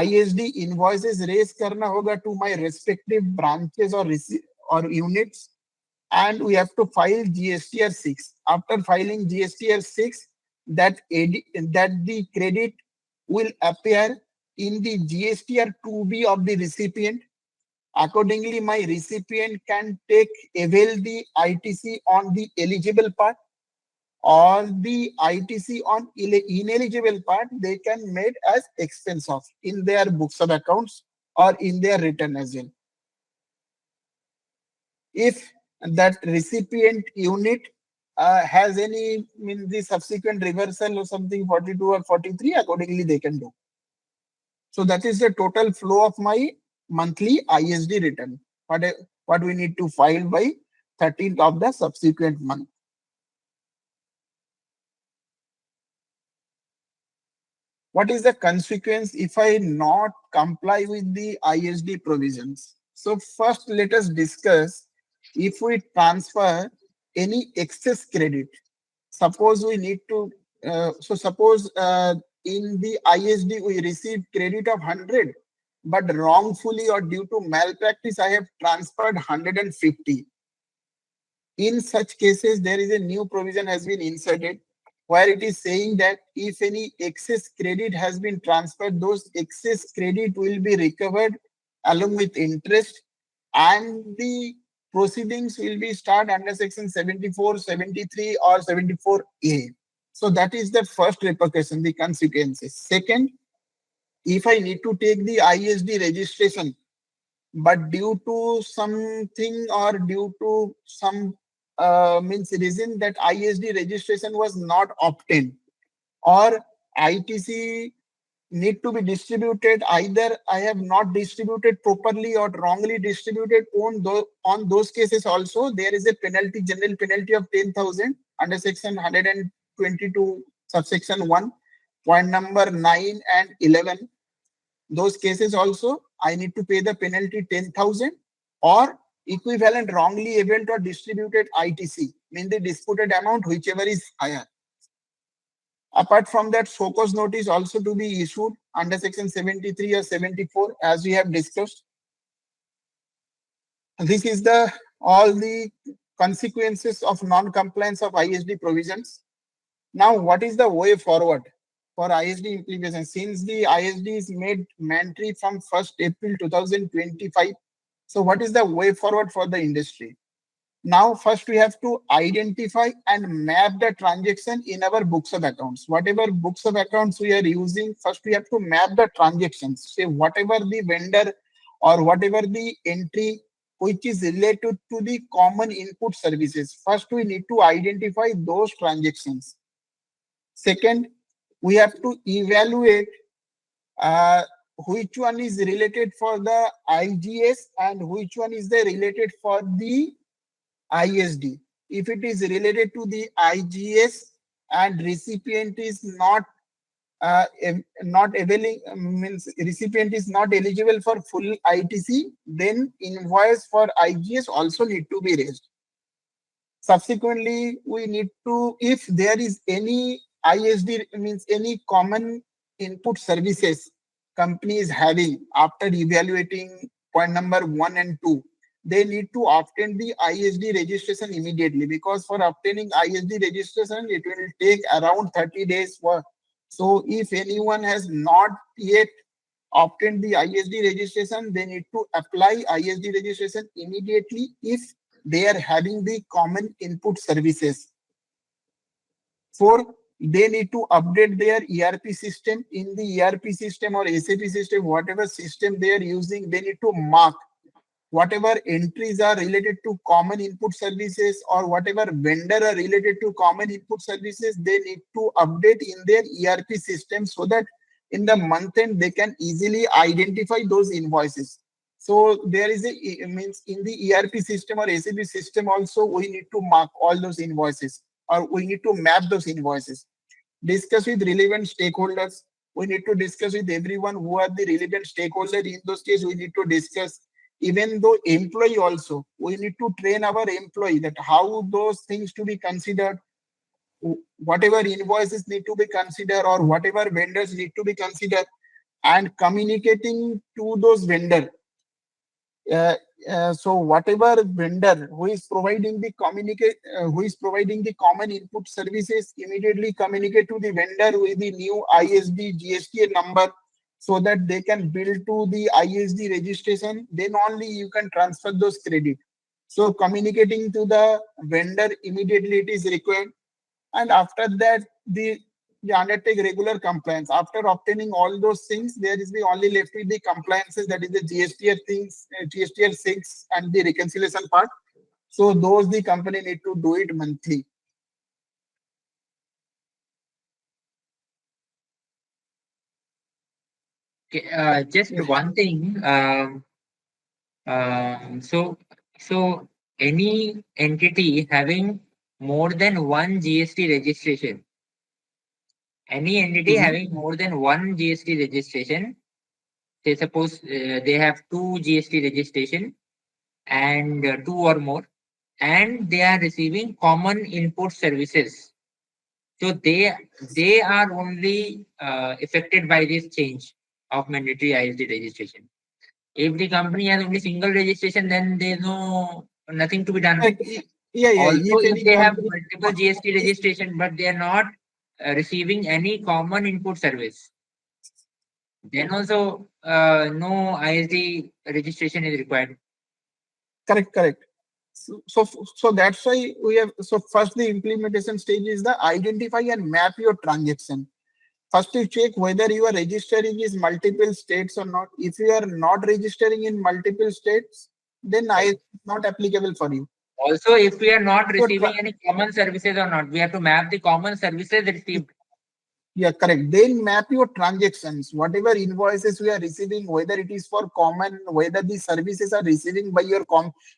[SPEAKER 2] ISD invoices raise करना होगा to my respective branches or units, and we have to file GSTR 6. After filing GSTR 6, that the credit will appear in the GSTR 2B of the recipient. Accordingly, my recipient can avail the ITC on the eligible part, or the ITC on ineligible part they can make as expense of in their books of accounts or in their return as well. If that recipient unit has any the subsequent reversal or something 42 or 43, accordingly they can do. So that is the total flow of my monthly ISD return. What we need to file by 13th of the subsequent month. What is the consequence if I not comply with the ISD provisions? So first let us discuss if we transfer any excess credit. Suppose we need to, suppose in the ISD we receive credit of 100, but wrongfully or due to malpractice I have transferred 150. In such cases, there is a new provision has been inserted where it is saying that if any excess credit has been transferred, those excess credit will be recovered along with interest, and the proceedings will be start under section 74, 73 or 74A. So that is the first repercussion, the consequences. Second, if I need to take the ISD registration, but due to something or due to some reason that ISD registration was not obtained, or ITC need to be distributed, either I have not distributed properly or wrongly distributed, on those cases also there is a penalty, general penalty of 10,000 under section 122 subsection 1, point number 9 and 11. Those cases also, I need to pay the penalty 10,000 or equivalent wrongly availed or distributed ITC, mean the disputed amount, whichever is higher. Apart from that, show cause notice also to be issued under section 73 or 74, as we have discussed. This is the all the consequences of non-compliance of ISD provisions. Now, what is the way forward for ISD implementation? Since the ISD is made mandatory from 1st April 2025, so what is the way forward for the industry? Now, first we have to identify and map the transaction in our books of accounts. Whatever books of accounts we are using, first we have to map the transactions. Say whatever the vendor or whatever the entry which is related to the common input services. First, we need to identify those transactions. Second, we have to evaluate which one is related for the IGS and which one is the related for the ISD. If it is related to the IGS and recipient is not availing, means recipient is not eligible for full ITC, then invoice for IGS also need to be raised. Subsequently, we need to, if there is any ISD, means any common input services company is having after evaluating point number 1 and 2, they need to obtain the ISD registration immediately, because for obtaining ISD registration, it will take around 30 days. So if anyone has not yet obtained the ISD registration, they need to apply ISD registration immediately if they are having the common input services. 4, they need to update their ERP system. In the ERP system or SAP system, whatever system they are using, they need to mark whatever entries are related to common input services or whatever vendor are related to common input services, they need to update in their ERP system so that in the month end they can easily identify those invoices. So there is a, means in the ERP system or SAP system also, we need to mark all those invoices or we need to map those invoices. Discuss with relevant stakeholders. We need to discuss with everyone who are the relevant stakeholders. In those cases, we need to discuss. Even though employee also, we need to train our employee that how those things to be considered, whatever invoices need to be considered or whatever vendors need to be considered, and communicating to those vendor. So whatever vendor who is providing the common input services, immediately communicate to the vendor with the new ISD GST number so that they can bill to the ISD registration. Then only you can transfer those credit. So communicating to the vendor immediately it is required, and after that you undertake regular compliance. After obtaining all those things, there is the only left with the compliances, that is the GSTR things, GSTR 6 and the reconciliation part. So those the company need to do it monthly.
[SPEAKER 1] Okay, just one thing. So any entity having more than one GST registration, any entity
[SPEAKER 2] Mhm.
[SPEAKER 1] having more than one GST registration, say suppose they have two GST registration and two or more, and they are receiving common input services. So they are only affected by this change of mandatory ISD registration. If the company has only single registration, then there's nothing to be done.
[SPEAKER 2] Like, yeah.
[SPEAKER 1] Also,
[SPEAKER 2] If
[SPEAKER 1] if
[SPEAKER 2] any
[SPEAKER 1] they have
[SPEAKER 2] company,
[SPEAKER 1] multiple GST registration, but they are not receiving any common input service, then also no ISD registration is required.
[SPEAKER 2] correct. So that's why we have. So first, the implementation stage is the identify and map your transaction. First, you check whether you are registering in multiple states or not. If you are not registering in multiple states, then I is not applicable for you.
[SPEAKER 1] Also, if we are not
[SPEAKER 2] So
[SPEAKER 1] receiving any common services or not, we have to map the common services received.
[SPEAKER 2] yeah, correct. Then map your transactions, whatever invoices we are receiving, whether it is for common, whether the services are receiving by your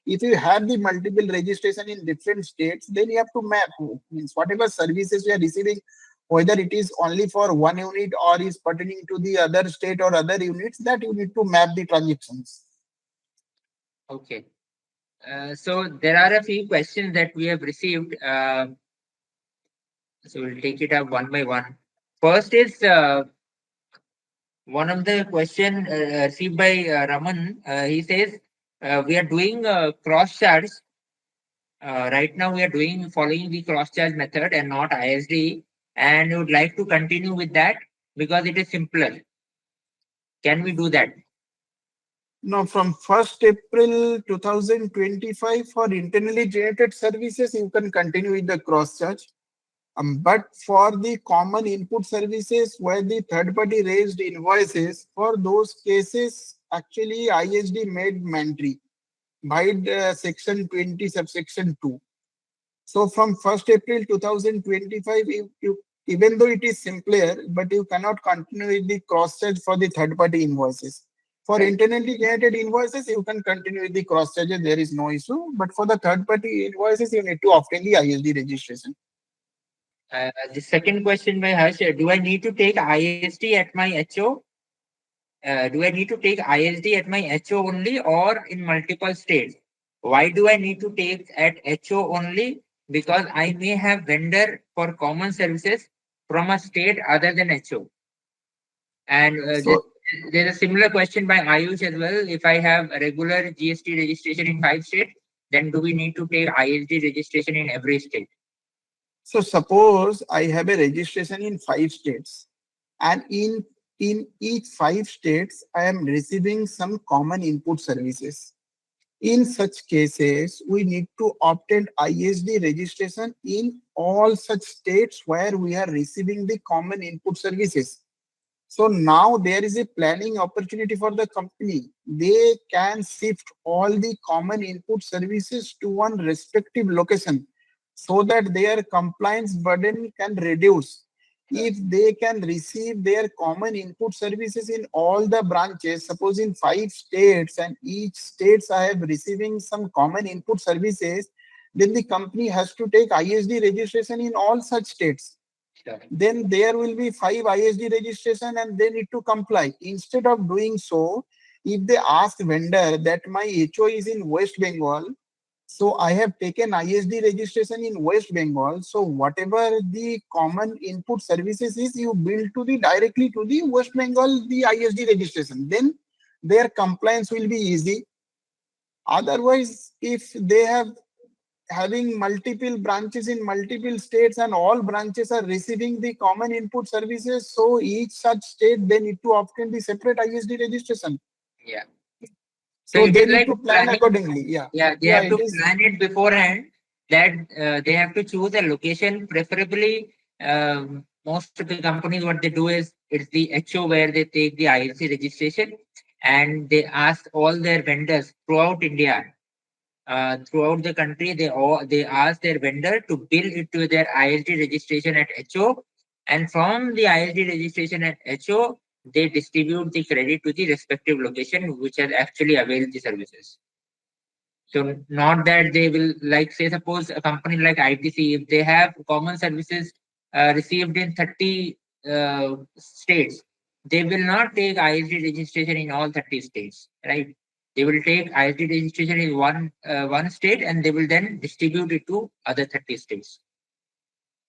[SPEAKER 2] If you have the multiple registration in different states, then you have to map, means whatever services we are receiving, whether it is only for one unit or is pertaining to the other state or other units, that you need to map the transactions.
[SPEAKER 1] Okay. So there are a few questions that we have received. So we'll take it up one by one. First is one of the question received by Raman. He says we are doing cross charge. Right now we are doing following the cross charge method and not ISD, and we would like to continue with that because it is simpler. Can we do that?
[SPEAKER 2] Now, from 1st April 2025, for internally generated services, you can continue with the cross charge. But for the common input services where the third party raised invoices, for those cases, actually ISD made mandatory by the section 20 subsection 2. So from 1st April 2025, even though it is simpler, but you cannot continue with the cross charge for the third party invoices. For
[SPEAKER 1] Right.
[SPEAKER 2] internally generated invoices, you can continue with the cross charges, there is no issue. But for the third party invoices, you need to obtain the ISD registration.
[SPEAKER 1] The second question by Harsh, do I need to take ISD at my HO? Do I need to take ISD at my HO only or in multiple states? Why do I need to take at HO only? Because I may have vendor for common services from a state other than HO. And
[SPEAKER 2] So
[SPEAKER 1] there's a similar question by Ayush as well. If I have a regular GST registration in 5 states, then do we need to take ISD registration in every state?
[SPEAKER 2] So suppose I have a registration in 5 states, and in each 5 states, I am receiving some common input services. In such cases, we need to obtain ISD registration in all such states where we are receiving the common input services. So now there is a planning opportunity for the company. They can shift all the common input services to one respective location so that their compliance burden can reduce. If they can receive their common input services in all the branches, suppose in 5 states and each states I have receiving some common input services, then the company has to take ISD registration in all such states.
[SPEAKER 1] Sure.
[SPEAKER 2] Then there will be 5 ISD registration and they need to comply. Instead of doing so, if they ask vendor that my HO is in West Bengal, so I have taken ISD registration in West Bengal. So whatever the common input services is, you bill to the directly to the West Bengal the ISD registration. Then their compliance will be easy. Otherwise, if they have having multiple branches in multiple states and all branches are receiving the common input services, so each such state they need to obtain the separate ISD registration.
[SPEAKER 1] Yeah. So
[SPEAKER 2] So
[SPEAKER 1] it
[SPEAKER 2] they
[SPEAKER 1] is
[SPEAKER 2] need
[SPEAKER 1] like
[SPEAKER 2] to plan
[SPEAKER 1] planning.
[SPEAKER 2] accordingly. Yeah,
[SPEAKER 1] Yeah, they
[SPEAKER 2] yeah,
[SPEAKER 1] have
[SPEAKER 2] it
[SPEAKER 1] to
[SPEAKER 2] is.
[SPEAKER 1] plan it beforehand that they have to choose a location, preferably. Most of the companies, what they do is it's the HO where they take the ISC registration and they ask all their vendors throughout India, throughout the country. They ask their vendor to bill it to their ISD registration at HO, and from the ISD registration at HO, they distribute the credit to the respective location which has actually availed the services. So not that they will, like, say suppose a company like ITC, if they have common services received in 30 states, they will not take ISD registration in all 30 states, right? They will take ISD registration in one state and they will then distribute it to other 30 states.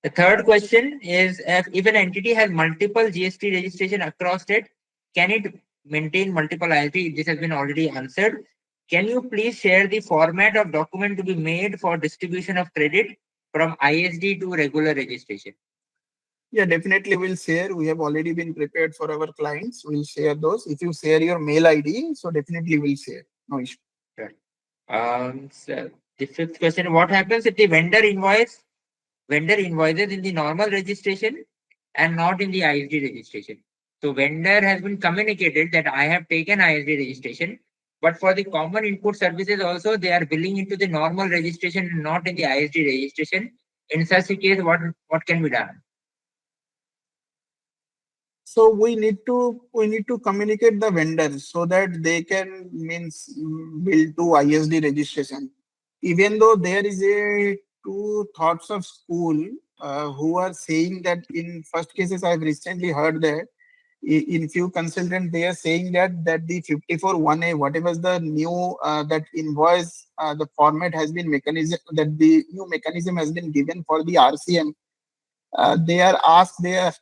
[SPEAKER 1] The third question is if an entity has multiple GST registration across state, can it maintain multiple ISD? This has been already answered. Can you please share the format of document to be made for distribution of credit from ISD to regular registration?
[SPEAKER 2] Yeah, definitely we'll share. We have already been prepared for our clients. We'll share those. If you share your mail ID, so definitely we'll share. No issue.
[SPEAKER 1] Sure. So the fifth question: what happens if the vendor invoices in the normal registration and not in the ISD registration? So vendor has been communicated that I have taken ISD registration, but for the common input services also they are billing into the normal registration and not in the ISD registration. In such a case, what can be done?
[SPEAKER 2] So we need to communicate the vendors so that they can means build to ISD registration. Even though there is a two thoughts of school, who are saying that in first cases, I've recently heard that in few consultants, they are saying that the 54(1)(a), whatever is the new that invoice, the format has been mechanism, that the new mechanism has been given for the RCM. They are asked they are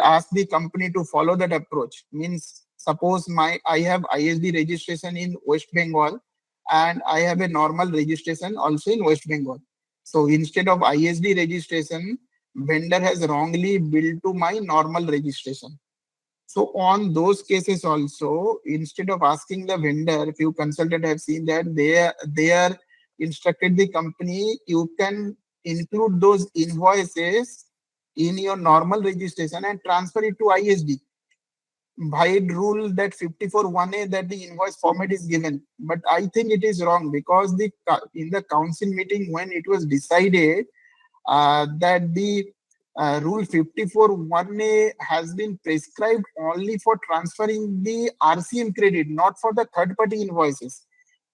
[SPEAKER 2] asked the company to follow that approach. Means suppose I have ISD registration in West Bengal and I have a normal registration also in West Bengal. So instead of ISD registration, vendor has wrongly billed to my normal registration. So on those cases also, instead of asking the vendor, few consultants have seen that they are instructed the company, you can include those invoices in your normal registration and transfer it to ISD by rule that 54(1)(a) that the invoice format is given. But I think it is wrong because in the council meeting when it was decided that the rule 54(1)(a) has been prescribed only for transferring the RCM credit, not for the third-party invoices.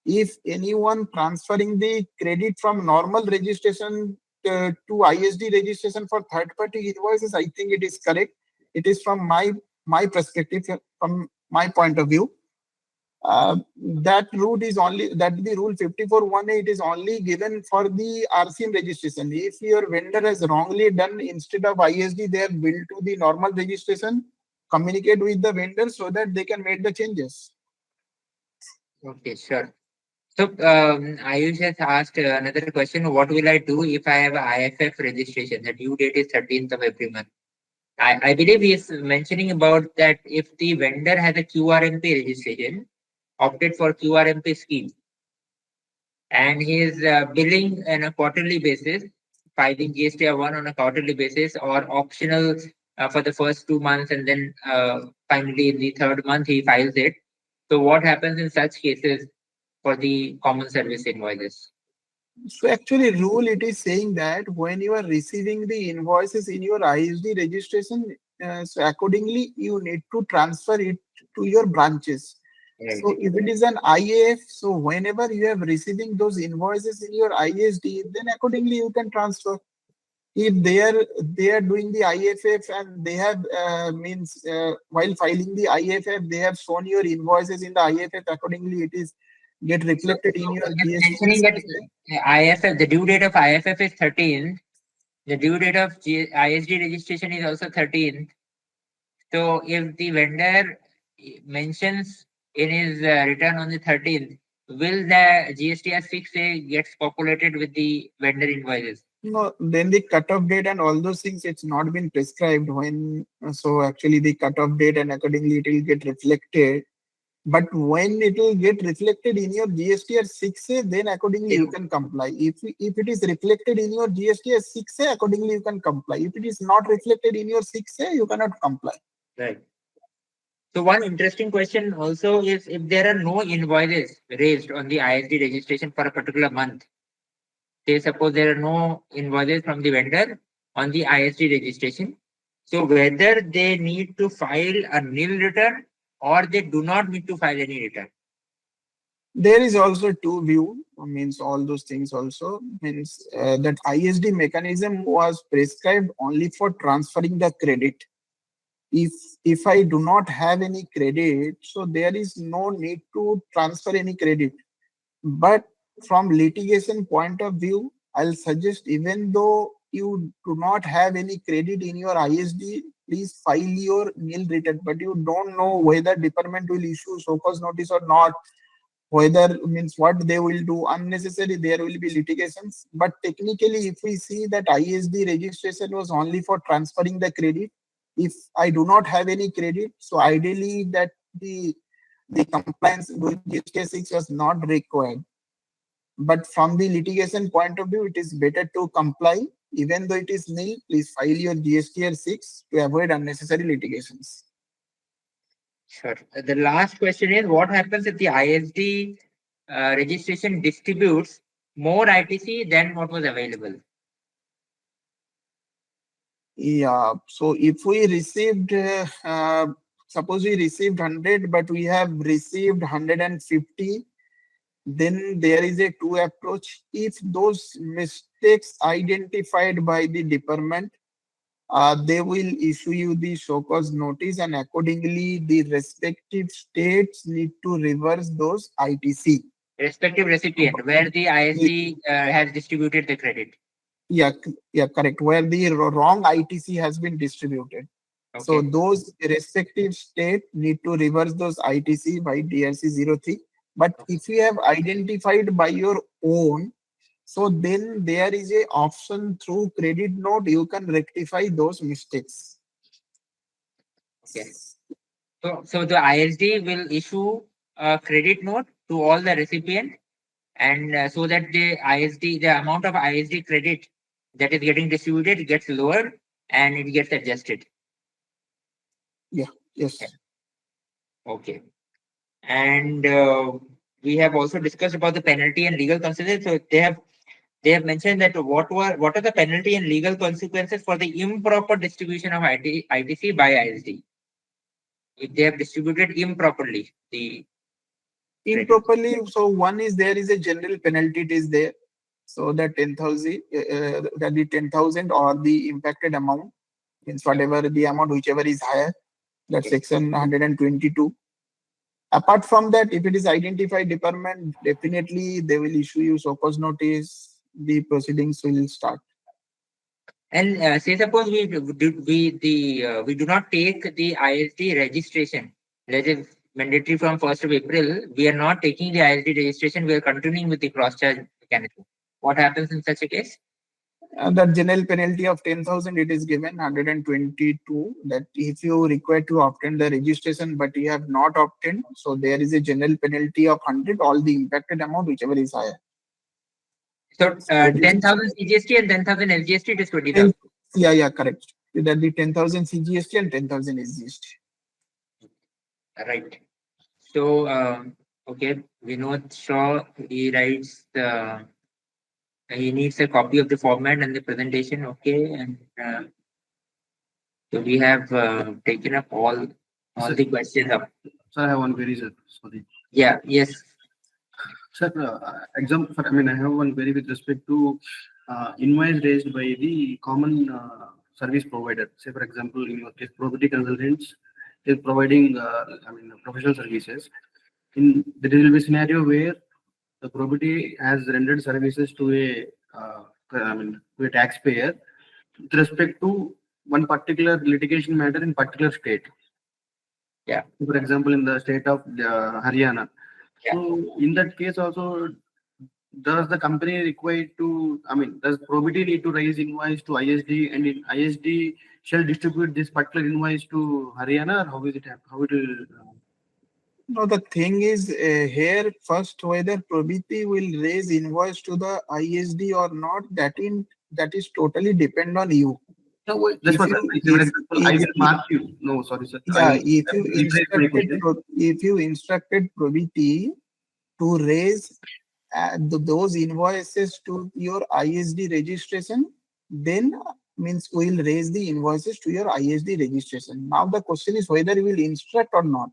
[SPEAKER 2] If anyone transferring the credit from normal registration to ISD registration for third-party invoices, I think it is correct. It is from my perspective, from my point of view. That route is only that the rule 54(1)(a), it is only given for the RCM registration. If your vendor has wrongly done, instead of ISD, they have billed to the normal registration, communicate with the vendor so that they can make the changes.
[SPEAKER 1] Okay, sure. So, Ayush has asked another question. What will I do if I have a IFF registration? The due date is 13th of every month. I believe he is mentioning about that if the vendor has a QRMP registration, opted for QRMP scheme, and he is billing on a quarterly basis, filing GST1 on a quarterly basis, or optional for the first 2 months, and then finally in the third month he files it. So, what happens in such cases for the common service invoices?
[SPEAKER 2] So actually, rule it is saying that when you are receiving the invoices in your ISD registration, so accordingly you need to transfer it to your branches.
[SPEAKER 1] Right.
[SPEAKER 2] So if it is an IAF, so whenever you have receiving those invoices in your ISD, then accordingly you can transfer. If they are doing the IFF and they have means while filing the IFF, they have shown your invoices in the IFF. Accordingly, it is get reflected in your
[SPEAKER 1] It's
[SPEAKER 2] GST.
[SPEAKER 1] mentioning that IFF, the due date of IFF is 13th. The due date of ISD registration is also 13th. So if the vendor mentions in his return on the 13th, will the GSTR 6A gets populated with the vendor invoices?
[SPEAKER 2] No, then the cutoff date and all those things, it's not been prescribed when, so actually the cutoff date and accordingly it will get reflected. But when it will get reflected in your GST as 6A, then accordingly you can comply. If it is reflected in your GST as 6A, accordingly you can comply. If it is not reflected in your 6A, you cannot comply.
[SPEAKER 1] Right. So one interesting question also is if there are no invoices raised on the ISD registration for a particular month, say suppose there are no invoices from the vendor on the ISD registration, so whether they need to file a nil return or they do not need to file any return.
[SPEAKER 2] There is also two view, means all those things also means that ISD mechanism was prescribed only for transferring the credit. If I do not have any credit, so there is no need to transfer any credit. But from litigation point of view, I'll suggest even though you do not have any credit in your ISD, please file your nil return. But you don't know whether department will issue show cause notice or not, whether means what they will do. Unnecessary there will be litigations. But technically if we see that ISD registration was only for transferring the credit, if I do not have any credit, so ideally that the compliance with GST 6 was not required. But from the litigation point of view, it is better to comply. Even though it is nil, please file your GSTR 6 to avoid unnecessary litigations.
[SPEAKER 1] Sure. The last question is what happens if the ISD registration distributes more ITC than what was available?
[SPEAKER 2] Yeah, so if we received, suppose we received 100, but we have received 150, then there is a two approach. If those mistakes identified by the department, they will issue you the show cause notice, and accordingly, the respective states need to reverse those ITC.
[SPEAKER 1] Respective recipient where the ISD has distributed the credit.
[SPEAKER 2] Yeah, correct. Where the wrong ITC has been distributed. So
[SPEAKER 1] Okay.
[SPEAKER 2] those respective state need to reverse those ITC by DRC 03. But if you have identified by your own, so then there is a option through credit note, you can rectify those mistakes.
[SPEAKER 1] Okay. So the ISD will issue a credit note to all the recipient, and so that the amount of ISD credit that is getting distributed gets lowered and it gets adjusted.
[SPEAKER 2] Yeah, yes.
[SPEAKER 1] Yeah. Okay. And we have also discussed about the penalty and legal consequences. So they have mentioned that what are the penalty and legal consequences for the improper distribution of ITC by ISD if they have distributed improperly the credit.
[SPEAKER 2] Improperly, so one is there is a general penalty, it is there. So that 10,000, that the 10,000 or the impacted amount, means whatever the amount, whichever is higher, that's
[SPEAKER 1] Okay.
[SPEAKER 2] section 122. Apart from that, if it is identified department, definitely they will issue you so cause notice, the proceedings will start.
[SPEAKER 1] And say suppose we do not take the ISD registration. Let it mandatory from 1st of April. We are not taking the ISD registration. We are continuing with the cross charge mechanism. What happens in such a case?
[SPEAKER 2] That general penalty of 10,000, it is given 122, that if you require to obtain the registration but you have not obtained, so there is a general penalty of 100, all the impacted amount, whichever is higher.
[SPEAKER 1] So
[SPEAKER 2] So it is
[SPEAKER 1] 10,000 CGST and 10,000 SGST, it is
[SPEAKER 2] 10,
[SPEAKER 1] 20,000.
[SPEAKER 2] yeah, correct. That the 10,000 CGST and 10,000 SGST.
[SPEAKER 1] Right. So okay, Vinod Shaw, he writes he needs a copy of the format and the presentation. Okay, and so we have taken up all
[SPEAKER 3] Sir,
[SPEAKER 1] the questions up.
[SPEAKER 3] sir, I have one query, sir. Sorry.
[SPEAKER 1] Yeah. Yes.
[SPEAKER 3] Sir, I mean, I have one query with respect to invoice raised by the common service provider. Say, for example, in your case, Probity Consultants is providing, I mean, professional services. There will be a scenario where the Probity has rendered services to to a taxpayer with respect to one particular litigation matter in particular state.
[SPEAKER 1] Yeah.
[SPEAKER 3] For example, in the state of Haryana.
[SPEAKER 1] Yeah.
[SPEAKER 3] So in that case also, does the company require to, I mean, does Probity need to raise invoice to ISD, and in ISD shall distribute this particular invoice to Haryana, or how is it how it will?
[SPEAKER 2] No, the thing is here first whether Probity will raise invoice to the ISD or not, that is totally depend on you.
[SPEAKER 3] No, wait, that's
[SPEAKER 2] If
[SPEAKER 3] what.
[SPEAKER 2] you
[SPEAKER 3] For example, I will mark you. No, sorry, sir. I
[SPEAKER 2] yeah,
[SPEAKER 3] will rephrase my question.
[SPEAKER 2] if you instructed Probity to raise those invoices to your ISD registration, then means we will raise the invoices to your ISD registration. Now the question is whether you will instruct or not.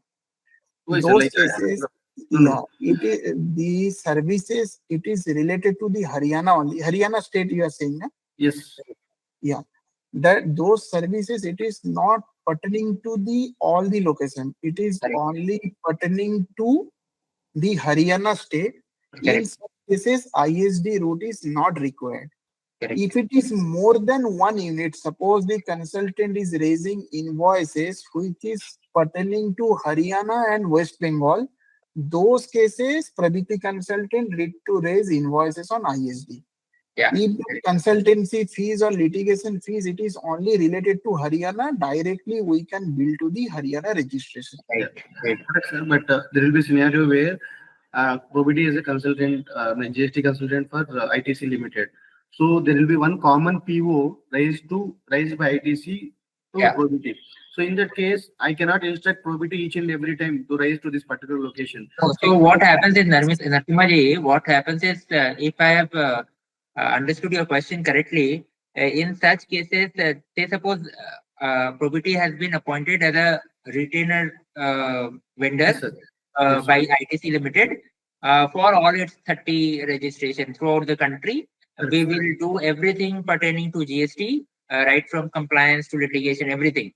[SPEAKER 3] Who is it?
[SPEAKER 2] Those
[SPEAKER 3] Like,
[SPEAKER 2] cases,
[SPEAKER 3] no.
[SPEAKER 2] it is the services, it is related to the Haryana only. Haryana state you are saying, na?
[SPEAKER 3] Yes.
[SPEAKER 2] Yeah. That those services, it is not pertaining to the all the location. It is
[SPEAKER 1] Correct.
[SPEAKER 2] only pertaining to the Haryana state. In
[SPEAKER 1] Correct.
[SPEAKER 2] some cases, ISD route is not required.
[SPEAKER 1] Correct.
[SPEAKER 2] If it is more than one unit, suppose the consultant is raising invoices which is pertaining to Haryana and West Bengal, those cases, Probity consultant need to raise invoices on ISD.
[SPEAKER 1] Yeah.
[SPEAKER 2] If the consultancy fees or litigation fees, it is only related to Haryana, directly we can bill to the Haryana registration.
[SPEAKER 1] Right. Right.
[SPEAKER 3] Correct, sir. But there will be a scenario where Probity is a consultant, GST consultant for ITC Limited. So there will be one common PO raised by ITC to
[SPEAKER 1] Yeah.
[SPEAKER 3] Probity. So in that case, I cannot instruct Probity each and every time to raise to this particular location.
[SPEAKER 1] So what happens in Narasimha ji, what happens is if I have understood your question correctly, in such cases, say suppose Probity has been appointed as a retainer vendor
[SPEAKER 3] Yes, sir. Yes.
[SPEAKER 1] by ITC Limited for all its 30 registration throughout the country. We will do everything pertaining to GST, right from compliance to litigation, everything.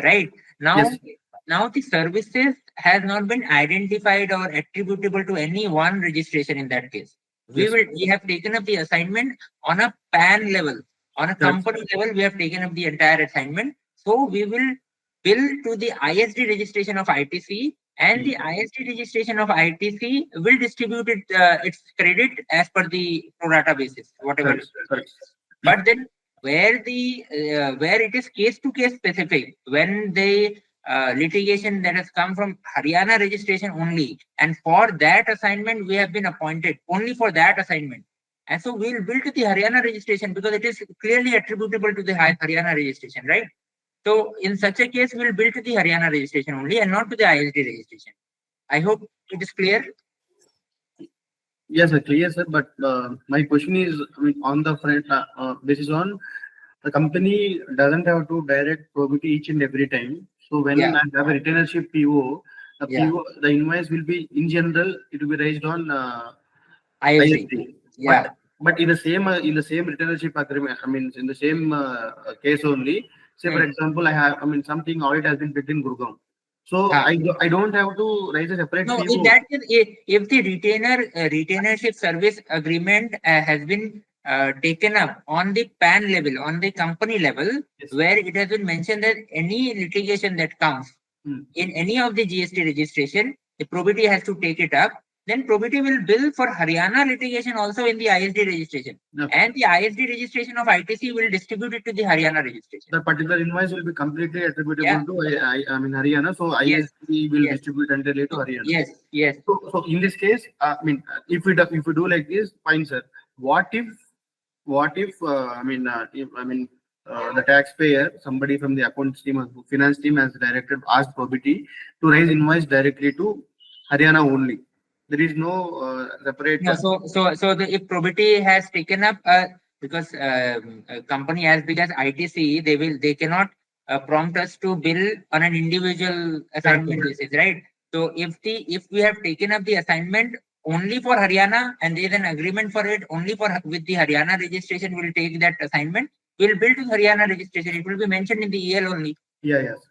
[SPEAKER 1] Right now,
[SPEAKER 3] Yes.
[SPEAKER 1] now the services has not been identified or attributable to any one registration in that case.
[SPEAKER 3] Yes.
[SPEAKER 1] We have taken up the assignment on a PAN level, on a
[SPEAKER 3] Correct.
[SPEAKER 1] company level. We have taken up the entire assignment. So we will bill to the ISD registration of ITC, and the ISD registration of ITC will distribute its credit as per the pro rata basis, whatever.
[SPEAKER 3] Correct. Correct.
[SPEAKER 1] But then where it is case to case specific, when the litigation that has come from Haryana registration only, and for that assignment we have been appointed only for that assignment, and so we'll bill to the Haryana registration because it is clearly attributable to the Haryana registration, right? So in such a case, we'll bill to the Haryana registration only and not to the ISD registration. I hope it is clear.
[SPEAKER 3] Yes, sir, clear, sir. But my question is, I mean, on the front, this is on the company doesn't have to direct probity each and every time. So when
[SPEAKER 1] Yeah.
[SPEAKER 3] I have a retainership PO, the
[SPEAKER 1] Yeah.
[SPEAKER 3] PO, the invoice will be in general, it will be raised on
[SPEAKER 1] ISD.
[SPEAKER 3] ISD.
[SPEAKER 1] Yeah.
[SPEAKER 3] But in the same retainership agreement, I mean, in the same case only. Say for example, I mean, something audit has been picked in Gurgaon. So I don't have to raise a separate
[SPEAKER 1] No,
[SPEAKER 3] PO.
[SPEAKER 1] in that case, if the retainership service agreement has been taken up on the PAN level, on the company level,
[SPEAKER 3] Yes.
[SPEAKER 1] where it has been mentioned that any litigation that comes in any of the GST registration, the Probity has to take it up. Then Probity will bill for Haryana litigation also in the ISD registration.
[SPEAKER 3] Okay.
[SPEAKER 1] And the ISD registration of ITC will distribute it to the Haryana registration.
[SPEAKER 3] The particular invoice will be completely attributable
[SPEAKER 1] Yeah.
[SPEAKER 3] to I mean Haryana. So
[SPEAKER 1] Yes.
[SPEAKER 3] ISD will
[SPEAKER 1] Yes.
[SPEAKER 3] distribute entirely to Haryana.
[SPEAKER 1] Yes, yes.
[SPEAKER 3] So in this case, I mean, if we do like this, fine, sir. What if the taxpayer, somebody from the accounts team or finance team has directed, asked Probity to raise invoice directly to Haryana only. There is no separate.
[SPEAKER 1] No, if Probity has taken up because a company as big as ITC, they cannot prompt us to bill on an individual assignment basis, right? So if we have taken up the assignment only for Haryana and there is an agreement for it only for with the Haryana registration, we'll take that assignment. We'll bill to Haryana registration. It will be mentioned in the EL only.
[SPEAKER 3] Yeah, yes.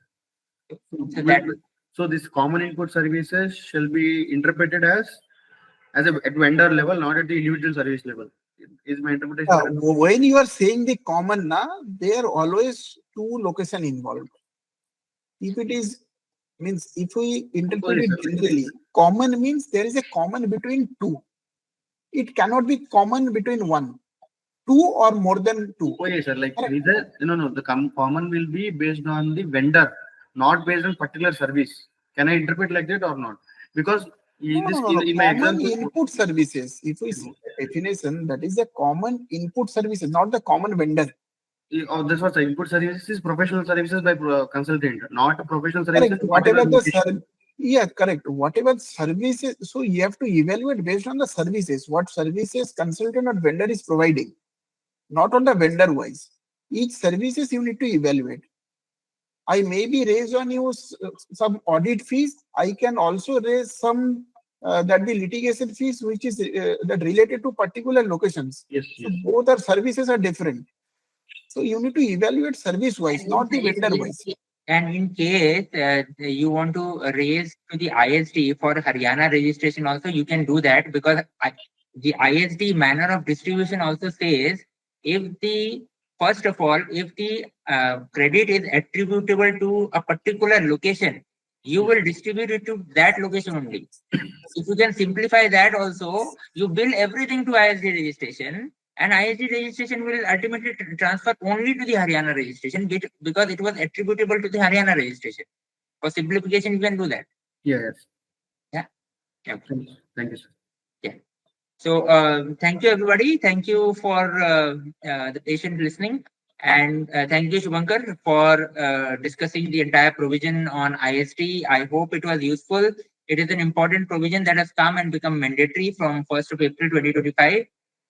[SPEAKER 3] So this common input services shall be interpreted as at vendor level, not at the individual service level. Is my interpretation?
[SPEAKER 2] When you are saying the common, there are always two location involved. If it is means if we interpret it generally, common means there is a common between two. It cannot be common between one, two or more than two.
[SPEAKER 3] Oh yes, sir. Like the common will be based on the vendor, not based on particular service. Can I interpret like that or not? Because in my example,
[SPEAKER 2] input services, if we see the definition, that is a common input services, not the common vendor.
[SPEAKER 3] Oh, this was the input services is professional services by consultant, not professional services.
[SPEAKER 2] Correct. Whatever correct. Whatever services, so you have to evaluate based on the services, what services consultant or vendor is providing, not on the vendor wise. Each services you need to evaluate. I may be raised on you some audit fees. I can also raise some that the litigation fees, which is that related to particular locations.
[SPEAKER 3] Yes.
[SPEAKER 2] So both our services are different. So you need to evaluate service wise, not the vendor wise.
[SPEAKER 1] And in case you want to raise to the ISD for Haryana registration also, you can do that because the ISD manner of distribution also says first of all, if the credit is attributable to a particular location, you will distribute it to that location only. If you can simplify that also, you bill everything to ISD registration, and ISD registration will ultimately transfer only to the Haryana registration because it was attributable to the Haryana registration. For simplification, you can do that.
[SPEAKER 3] Yes.
[SPEAKER 1] Yeah. Yeah.
[SPEAKER 3] Thank you, sir.
[SPEAKER 1] Yeah. So thank you, everybody. Thank you for the patient listening. And thank you, Shubhankar, for discussing the entire provision on ISD. I hope it was useful. It is an important provision that has come and become mandatory from 1st of April 2025.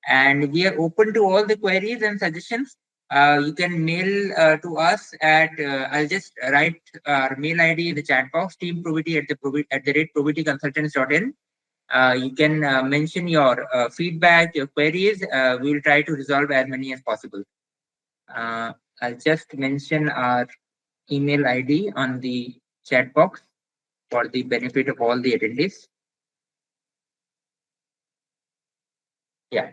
[SPEAKER 1] And we are open to all the queries and suggestions. You can mail to us at, I'll just write our mail ID in the chat box, teamprobity@probityconsultants.in. You can mention your feedback, your queries. We will try to resolve as many as possible. I'll just mention our email ID on the chat box for the benefit of all the attendees. Yeah.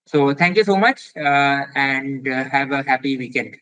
[SPEAKER 1] So thank you so much and have a happy weekend.